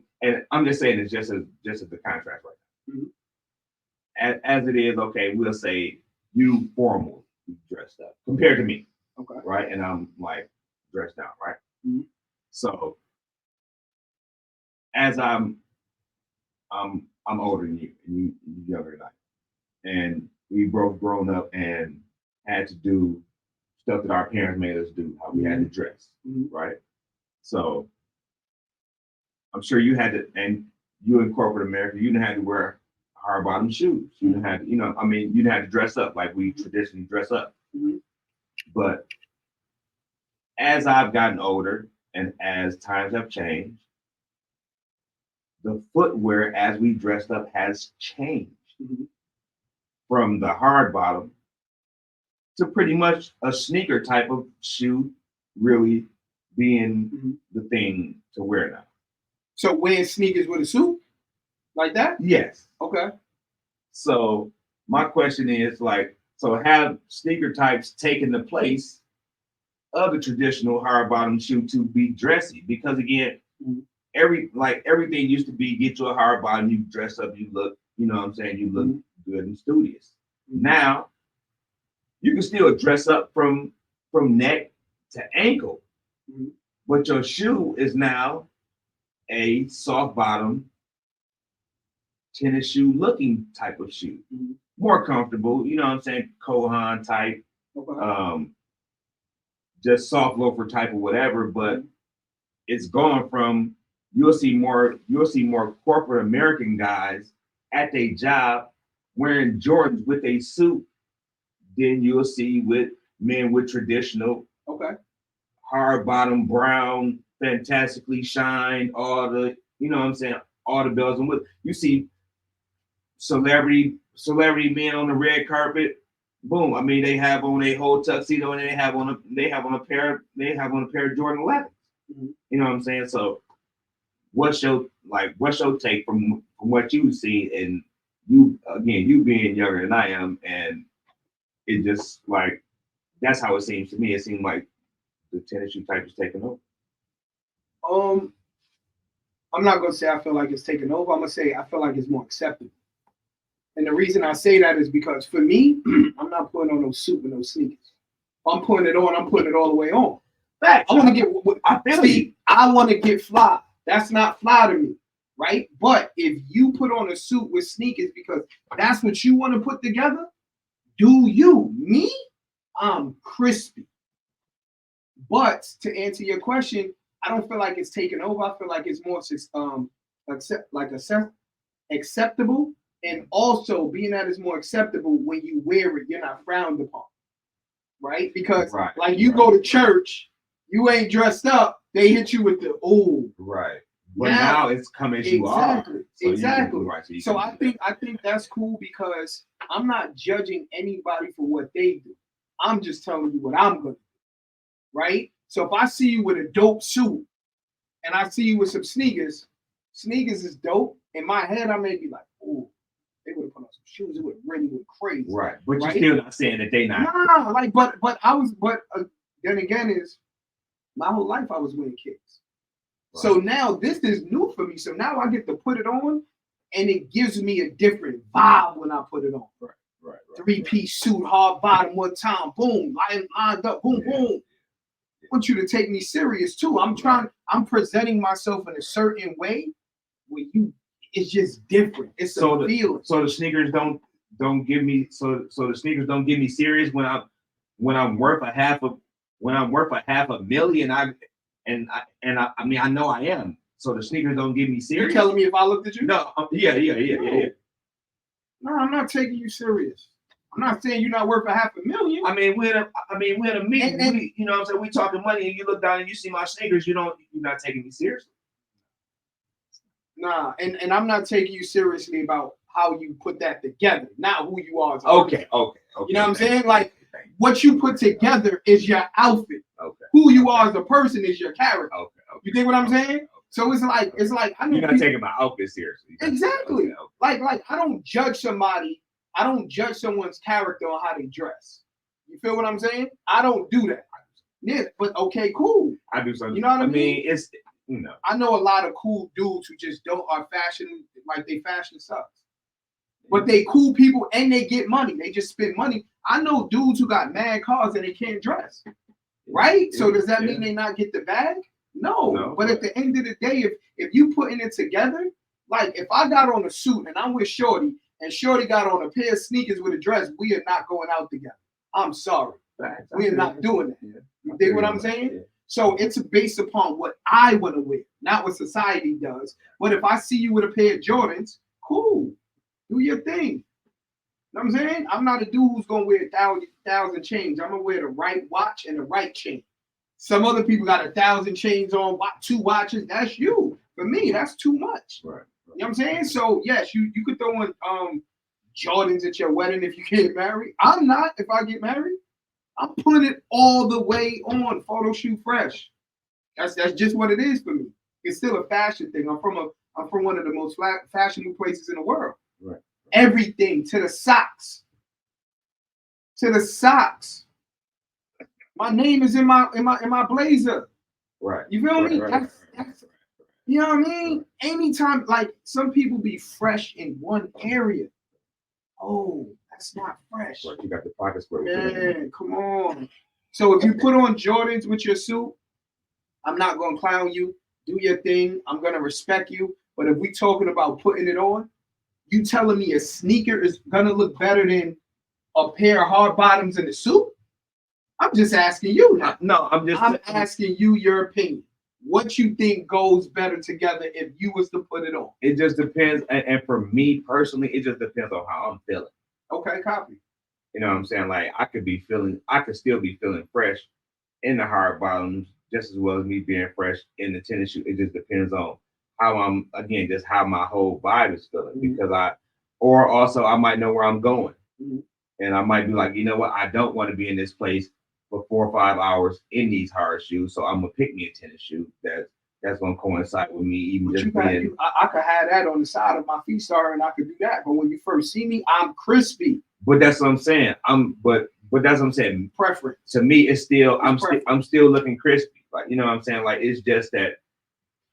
I'm just saying it's just as the contract right now. Mm-hmm. As it is, okay, we'll say you formal, dressed up compared to me. Okay. Right, and I'm like dressed down, right? Mm-hmm. So as I'm older than you, and you younger than I, and we both grown up and had to do stuff that our parents made us do, how we had to dress, right? So I'm sure you had to, and you in corporate America, you didn't have to wear hard bottom shoes. You didn't have to, you didn't have to dress up like we traditionally dress up. Mm-hmm. But as I've gotten older and as times have changed, the footwear as we dressed up has changed from the hard bottom to pretty much a sneaker type of shoe really being the thing to wear now. So wearing sneakers with a suit like that? Yes. Okay. So my question is so have sneaker types taken the place of the traditional hard bottom shoe to be dressy? Because again, everything used to be get you a hard bottom, you dress up, you look, you know what I'm saying, you look good and studious. Now you can still dress up from neck to ankle, but your shoe is now a soft bottom tennis shoe looking type of shoe, more comfortable, you know what I'm saying, Kohan type, just soft loafer type or whatever, but it's gone from, you'll see more corporate American guys at their job wearing Jordans with a suit than you'll see with men with traditional hard bottom brown, fantastically shined, all the, you know what I'm saying, all the bells and whistles. You see celebrity men on the red carpet, boom. I mean, they have on a whole tuxedo and they have on a pair of Jordan 11s. You know what I'm saying? So what's your take from what you see, and you being younger than I am, and it just like that's how it seems to me. It seems like the tennis shoe type is taking over. I'm not gonna say I feel like it's taken over. I'm gonna say I feel like it's more acceptable. And the reason I say that is because for me, I'm not putting on no suit with no sneakers. If I'm putting it on, I'm putting it all the way on. Fact. I want to get. I want to get fly. That's not fly to me, right? But if you put on a suit with sneakers because that's what you want to put together, do you? Me, I'm crispy. But to answer your question, I don't feel like it's taken over. I feel like it's more acceptable, and also being that it's more acceptable when you wear it, you're not frowned upon, right? Because like you go to church, you ain't dressed up, they hit you with the right. But now it's coming as you are. So exactly. So I think that's cool because I'm not judging anybody for what they do. I'm just telling you what I'm gonna do, right? So if I see you with a dope suit and I see you with some sneakers is dope. In my head, I may be like, oh, they would have put on some shoes. It would really look crazy. Right. But you're still not saying that they not. Nah, like, but then again is my whole life I was wearing kicks. Right. So now this is new for me. So now I get to put it on and it gives me a different vibe when I put it on. Right. Three-piece suit, hard bottom, one time, boom, lined up, boom, boom. I want you to take me serious too. I'm presenting myself in a certain way where it's just different. It's a feeling. So the sneakers don't give me the sneakers don't give me serious when I'm worth a half a million. I mean I know I am. So the sneakers don't give me serious. You telling me if I looked at you? No, yeah. No, I'm not taking you serious. I'm not saying you're not worth a half a million. I mean, we're in a meeting. You know what I'm saying? We talking money, and you look down and you see my sneakers. You're not taking me seriously. Nah, and I'm not taking you seriously about how you put that together, not who you are. Okay. You know what I'm saying? Like what you put together is your outfit. Okay. Who you are as a person is your character. Okay. You think what I'm saying? So it's like I know you're not taking my outfit seriously. Exactly. Okay. Like I don't judge somebody. I don't judge someone's character on how they dress. You feel what I'm saying? I don't do that. Yeah, but okay, cool. I do something. You know what I mean? I mean, it's I know a lot of cool dudes who just are fashion like they fashion sucks. But they cool people and they get money. They just spend money. I know dudes who got mad cars and they can't dress. Right? So does that mean they not get the bag? No. But at the end of the day, if you putting it together, like if I got on a suit and I'm with Shorty and Shorty got on a pair of sneakers with a dress, we are not going out together. I'm sorry. We are not doing that. You dig what I'm saying? Yeah. So it's based upon what I want to wear, not what society does. But if I see you with a pair of Jordans, cool. Do your thing. You know what I'm saying? I'm not a dude who's going to wear 1,000 chains. I'm going to wear the right watch and the right chain. Some other people got 1,000 chains on, 2 watches. That's you. For me, that's too much. Right. You know what I'm saying? So, yes, you could throw in Jordans at your wedding if you get married. I'm not if I get married. I'm putting it all the way on, photo shoot fresh. That's just what it is for me. It's still a fashion thing. I'm from one of the most fashionable places in the world. Right. Everything to the socks. My name is in my blazer. Right. You feel me? Right. That's you know what I mean? Anytime, like some people be fresh in one area. Oh, that's not fresh. Right. You got the pocket square. Man, come on. So if you put on Jordans with your suit, I'm not gonna clown you. Do your thing. I'm gonna respect you. But if we talking about putting it on, you telling me a sneaker is gonna look better than a pair of hard bottoms in a suit? I'm just asking you now. No, I'm asking you your opinion. What you think goes better together if you was to put it on? It just depends. And for me personally, it just depends on how I'm feeling. Okay, copy. You know what I'm saying? Like I could still be feeling fresh in the hard bottoms just as well as me being fresh in the tennis shoe. It just depends on how I'm, again, just how my whole vibe is feeling. Mm-hmm. Because I might know where I'm going. Mm-hmm. And I might be like, you know what? I don't want to be in this place for 4 or 5 hours in these hard shoes. So I'm gonna pick me a tennis shoe that's gonna coincide with me. Even just being, I could have that on the side of my feet, sorry, and I could do that. But when you first see me, I'm crispy. But that's what I'm saying. But that's what I'm saying. Preference. To me, it's still I'm still looking crispy. Like, you know what I'm saying? Like, it's just that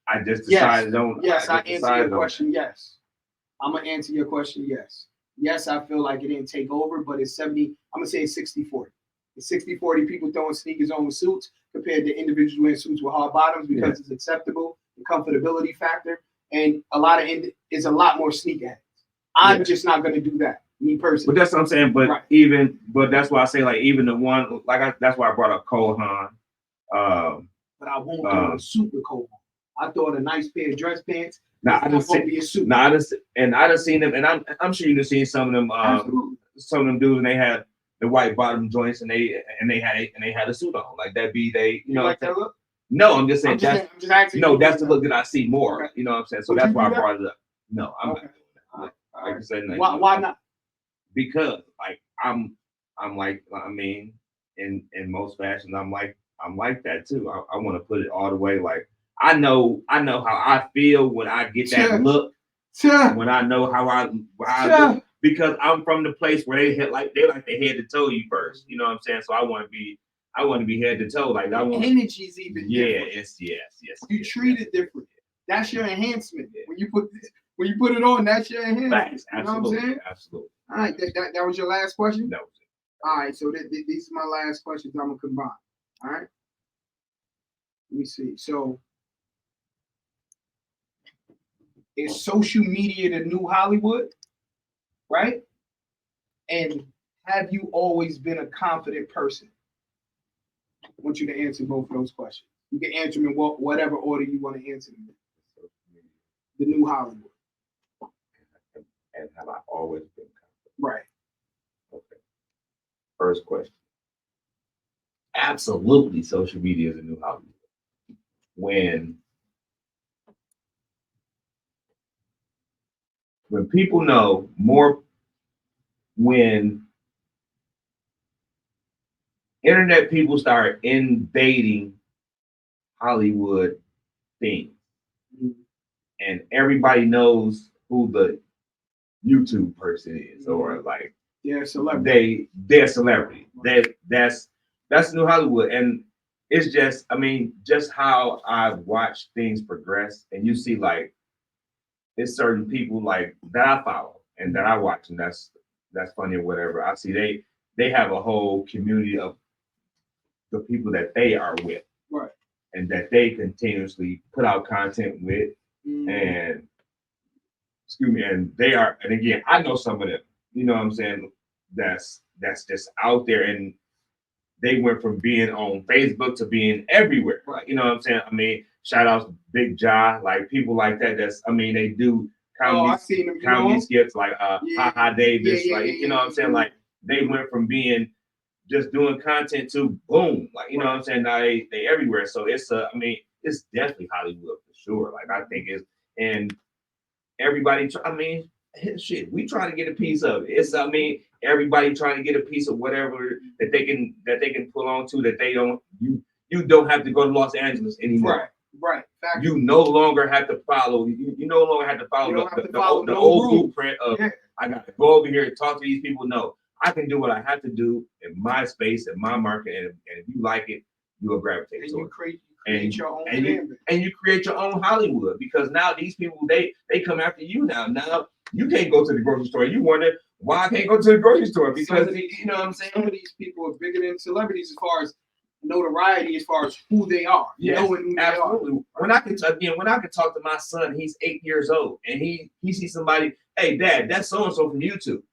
I just decided on. Yes, I answer your question. Yes, I'm gonna answer your question. Yes, I feel like it didn't take over, but it's 70. I'm gonna say it's 60-40. It's 60-40 people throwing sneakers on with suits compared to individuals wearing suits with hard bottoms because it's acceptable. the comfortability factor, and a lot of is a lot more sneakerheads. I'm just not going to do that, me personally. But that's what I'm saying. But right. but that's why I say like even the one that's why I brought up Cole Haan. But I won't throw a super Cole Haan. I throw a nice pair of dress pants. Now I just be a suit. Now I just seen them, and I'm sure you've seen some of them. Some of them dudes, and they had the white bottom joints, and they had a suit on. Like that be they, you know. Like that look? No, I'm just saying I'm just asking. No, that's the look that I see more. Okay. You know what I'm saying? So that's why I brought it up. No, I'm not doing that. Like I said, why not? Because like I'm like, I mean, in most fashions, I'm like that too. I want to put it all the way. Like I know how I feel when I get that look. When I know how I look, because I'm from the place where they like the head to toe you first. You know what I'm saying? So I want to be head to toe. Like I want energy's even different. Yes. You treat it different. That's your enhancement. When you put it on, that's your enhancement. Absolutely. You know what I'm saying? Absolutely. All right, that was your last question? That was it. All right, so these are my last questions I'm going to combine. All right? Let me see. So, is social media the new Hollywood? Right? And have you always been a confident person? I want you to answer both of those questions. You can answer them in whatever order you want to answer them in. The new Hollywood. And have I always been confident? Right. Okay. First question. Absolutely, social media is a new Hollywood. When people know more, when internet people start invading Hollywood things, and everybody knows who the YouTube person is, or like they're celebrity. They're celebrity. That's new Hollywood, and it's just, I mean, just how I watch things progress, and you see like it's certain people like that I follow and that I watch, and that's funny or whatever. I see they have a whole community of the people that they are with, right, and that they continuously put out content with, and and they are, and again, I know some of them, you know what I'm saying, that's just out there, and they went from being on Facebook to being everywhere. Right. You know what I'm saying? I mean, shout out to Big Ja, like people like that. I mean, they do comedy skits like Ha Davis, you know what I'm saying? Like they went from being just doing content to boom, like you know what I'm saying? Now they everywhere. So it's it's definitely Hollywood for sure. Like I think and everybody. Shit, we try to get a piece of it. Everybody trying to get a piece of whatever that they can pull on to, that they don't. You don't have to go to Los Angeles anymore. Right. You no longer have to follow. You no longer have to follow the old blueprint of I got to go over here and talk to these people. No, I can do what I have to do in my space, in my market, and if you like it, you will gravitate to it. You create your own Hollywood, because now these people they come after you now. Now you can't go to the grocery store. You wonder why I can't go to the grocery store, because you know what I'm saying. Some of these people are bigger than celebrities as far as notoriety, as far as who they are. Yes, knowing who absolutely. They are. When I can talk to my son, he's 8 years old, and he sees somebody. Hey, Dad, that's so and so from YouTube.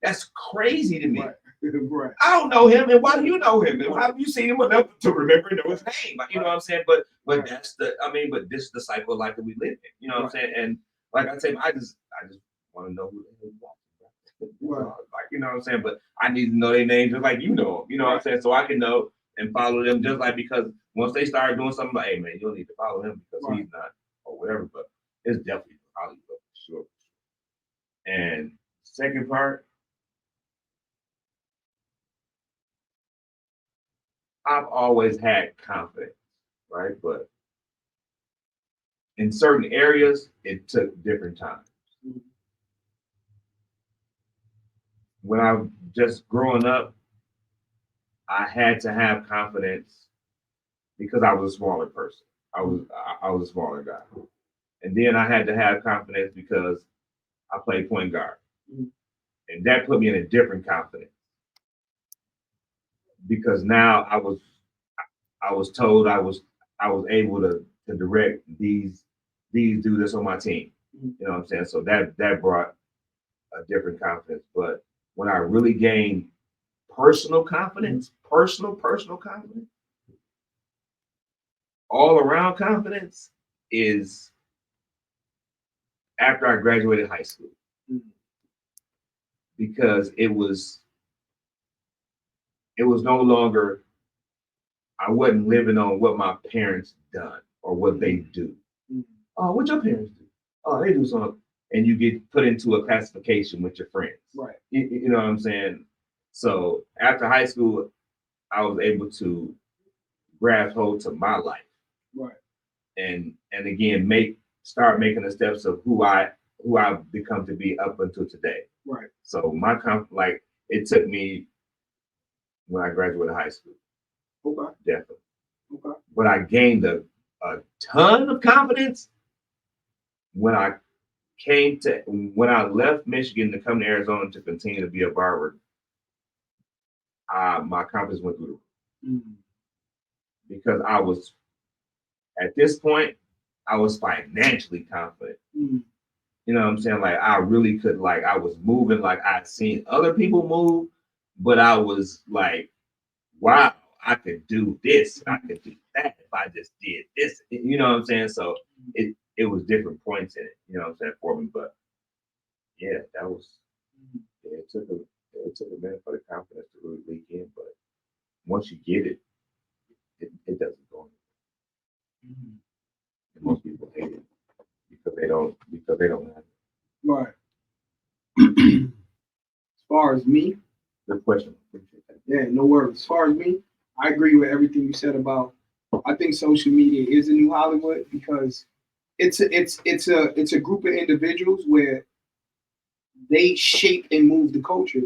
That's crazy to me. Right. I don't know him, and why do you know him? And why have you seen him enough to remember and know his name? Like, you know what I'm saying? But that's but this is the cycle of life that we live in. You know what I'm saying? And like I say, I just want to know who the hell you are. Like, you know what I'm saying? But I need to know their names just like you know them. You know what I'm saying? So I can know and follow them, just like, because once they start doing something, like, hey man, you don't need to follow him because he's not or whatever. But it's definitely Hollywood for sure. And second part, I've always had confidence, right? But in certain areas, it took different times. When I just growing up, I had to have confidence because I was a smaller person. I was a smaller guy. And then I had to have confidence because I played point guard. And that put me in a different confidence. Because now I was told I was able to direct these these dudes that's on my team. You know what I'm saying? So that brought a different confidence. But when I really gained personal confidence, personal confidence, all around confidence is after I graduated high school. Because it was no longer, I wasn't living on what my parents done or what they do. Oh, what your parents do? Oh, they do something. And you get put into a classification with your friends. Right. You know what I'm saying? So after high school, I was able to grasp hold to my life. Right. And again, start making the steps of who I've become to be up until today. Right. So like it took me when I graduated high school. Okay. Definitely. Okay. But I gained a ton of confidence when I left Michigan to come to Arizona to continue to be a barber. My confidence went through the roof. Because I was, at this point, I was financially confident. You know what I'm saying? Like I really could, like I was moving like I'd seen other people move, but I was like, wow, I could do this, I could do that if I just did this. You know what I'm saying? So it was different points in it, you know what I'm saying, for me. But yeah, that was it took a minute for the confidence to really leak in, but once you get it, it doesn't go anywhere. And most people hate it because they don't have it. Right. As far as me, good question. Yeah, no worries. As far as me, I agree with everything you said about. I think social media is the new Hollywood because it's a group of individuals where they shape and move the culture.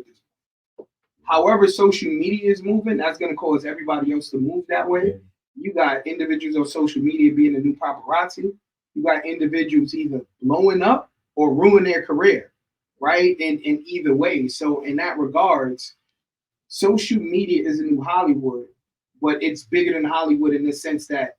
However, social media is moving, that's going to cause everybody else to move that way. You got individuals on social media being the new paparazzi. You got individuals either blowing up or ruin their career, right? In either way. So in that regards, social media is a new Hollywood, but it's bigger than Hollywood in the sense that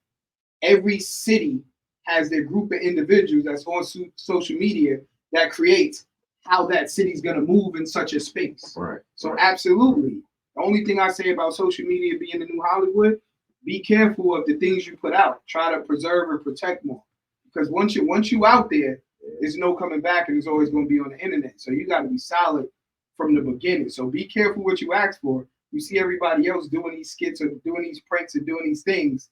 every city has their group of individuals that's on social media that creates how that city's going to move in such a space. Right. So absolutely. The only thing I say about social media being the new Hollywood, be careful of the things you put out. Try to preserve and protect more. Because once you out there, there's no coming back and it's always going to be on the internet. So you got to be solid from the beginning. So be careful what you ask for. You see everybody else doing these skits or doing these pranks or doing these things.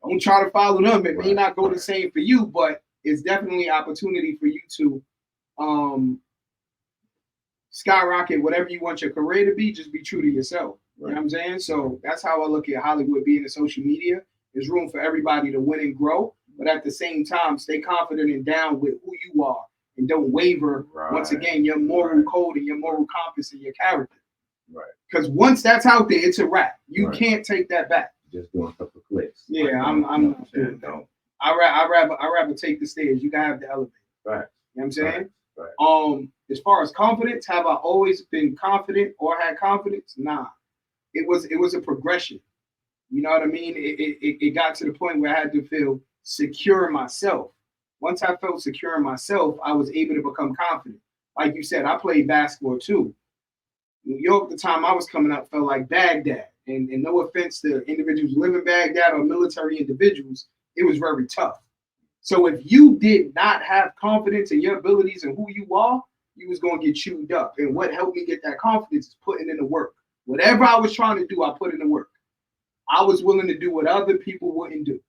Don't try to follow them. It may not go the same for you, but it's definitely an opportunity for you to skyrocket whatever you want your career to be. Just be true to yourself. You know what I'm saying? So that's how I look at Hollywood being in social media. There's room for everybody to win and grow, but at the same time, stay confident and down with who you are and don't waver. Once again, your moral code and your moral compass and your character. Right. Because once that's out there, it's a wrap. You can't take that back. Just doing stuff for clicks. Yeah, I'm not doing that. I rather take the stairs. You gotta have the elevator. Right. You know what I'm saying? Right. As far as confidence, have I always been confident or had confidence? Nah. It was a progression. You know what I mean? It got to the point where I had to feel secure in myself. Once I felt secure in myself, I was able to become confident. Like you said, I played basketball too. New York, the time I was coming up, felt like Baghdad. And no offense to individuals who live in Baghdad or military individuals, it was very tough. So if you did not have confidence in your abilities and who you are, you was going to get chewed up. And what helped me get that confidence is putting in the work. Whatever I was trying to do, I put in the work. I was willing to do what other people wouldn't do.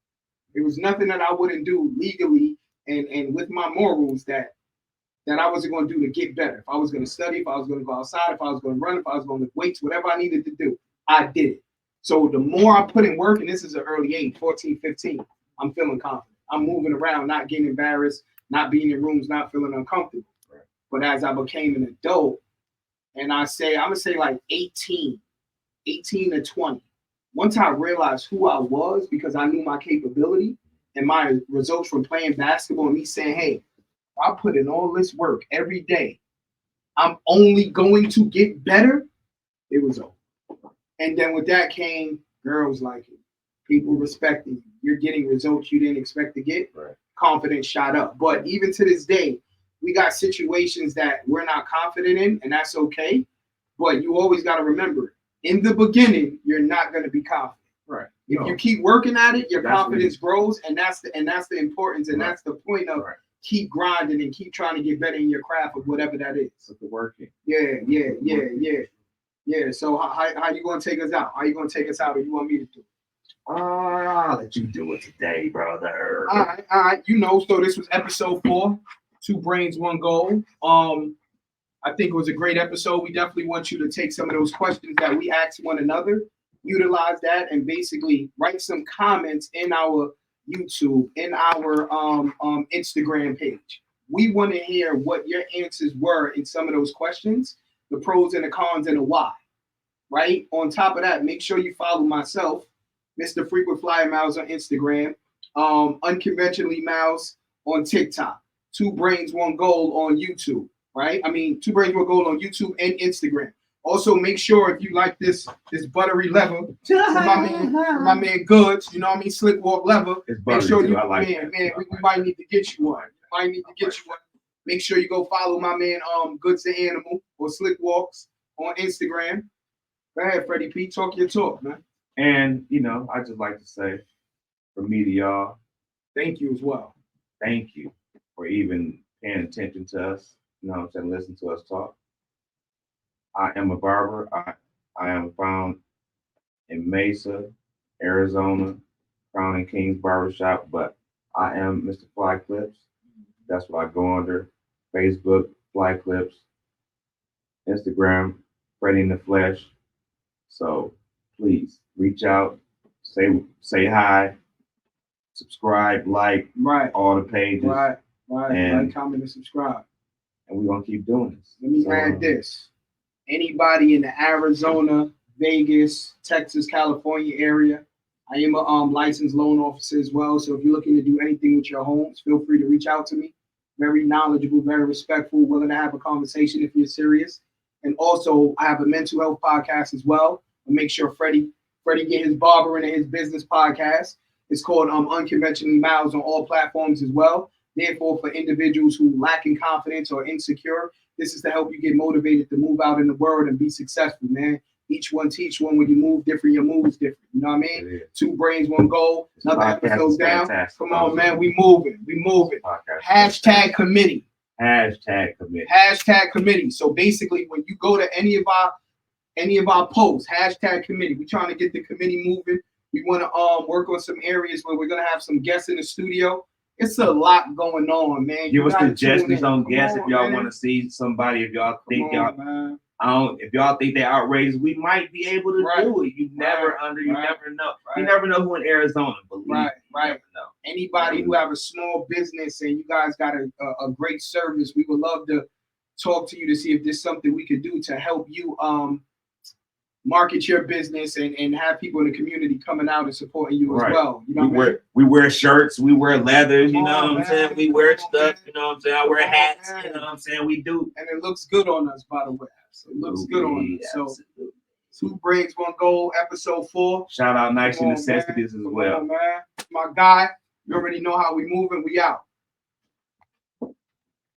There was nothing that I wouldn't do legally and with my morals that I wasn't going to do to get better. If I was going to study, if I was going to go outside, if I was going to run, if I was going to lift weights, whatever I needed to do, I did it. So the more I put in work, and this is an early age, 14, 15, I'm feeling confident. I'm moving around, not getting embarrassed, not being in rooms, not feeling uncomfortable. Right. But as I became an adult, and I'm going to say like 18 to 20, once I realized who I was because I knew my capability and my results from playing basketball and me saying, hey, I put in all this work every day, I'm only going to get better, it was over. And then with that came girls like it, people respecting you. You're getting results you didn't expect to get. Right. confidence shot up. But even to this day, we got situations that we're not confident in, and that's okay. But you always got to remember, in the beginning, you're not going to be confident. Right. If you keep working at it, your That's confidence grows, and that's the importance, and Right. that's the point of Right. keep grinding and keep trying to get better in your craft of whatever that is. Put the work in. Yeah. So how you gonna take us out? How you gonna take us out, or you want me to do it? I'll let you do it today, brother. All right. So this was episode 4, 2 brains, 1 goal. I think it was a great episode. We definitely want you to take some of those questions that we asked one another, utilize that, and basically write some comments in our YouTube, in our Instagram page. We want to hear what your answers were in some of those questions, the pros and the cons and the why. Right? On top of that, make sure you follow myself, Mr. Frequent Flyer Miles on Instagram, Unconventionally Miles on TikTok, 2 Brains, 1 Goal on YouTube. Right? I mean, 2 Brains, 1 Goal on YouTube and Instagram. Also, make sure if you like this buttery leather from my man Goods, you know what I mean, Slick Walk leather. Make sure you, we might need to get you one. Make sure you go follow my man Goods the Animal or Slick Walks on Instagram. Go ahead, Freddie P. Talk your talk, man. And I just like to say, from me to y'all, thank you as well. Thank you for even paying attention to us. You know what I'm saying? Listen to us talk. I am a barber. I am found in Mesa, Arizona, Crown and Kings Barbershop, but I am Mr. Fly Clips. That's what I go under. Facebook, Fly Clips. Instagram, Freddie in the Flesh. So please reach out, say hi, subscribe, like all the pages. Right. And like, comment, and subscribe. And we're gonna keep doing this. Let me add this. Anybody in the Arizona, Vegas, Texas, California area, I am a licensed loan officer as well. So if you're looking to do anything with your homes, feel free to reach out to me. Very knowledgeable, very respectful, willing to have a conversation if you're serious. And also, I have a mental health podcast as well. And make sure Freddie get his barbering and his business podcast. It's called Unconventionally Miles on all platforms as well. Therefore, for individuals who lack in confidence or insecure, this is to help you get motivated to move out in the world and be successful, man. Each one teach one. When you move different, your move's different. You know what I mean? Yeah. 2 Brains, 1 Goal. Another episode down. Fantastic. Come on, man. We moving. Hashtag committee. Hashtag committee. So basically, when you go to any of our posts, hashtag committee. We're trying to get the committee moving. We want to work on some areas where we're gonna have some guests in the studio. It's a lot going on, man. Give us suggestions on guests if y'all want to see somebody. If y'all think if y'all think they're outrageous, we might be able to do it. You never know. You never know who in Arizona. Believe me. You never know. Anybody who have a small business and you guys got a great service, we would love to talk to you to see if there's something we could do to help you market your business and have people in the community coming out and supporting you as well. You know we wear shirts, we wear leathers, you know what I'm saying? We wear stuff, you know what I'm saying? I wear hats, you know what I'm saying? We do. And it looks good on us, by the way. So it looks good on us. So 2 Brains, 1 Goal, episode 4. Shout out Nice and Necessities as well. Man. My guy, you already know how we moving. We out.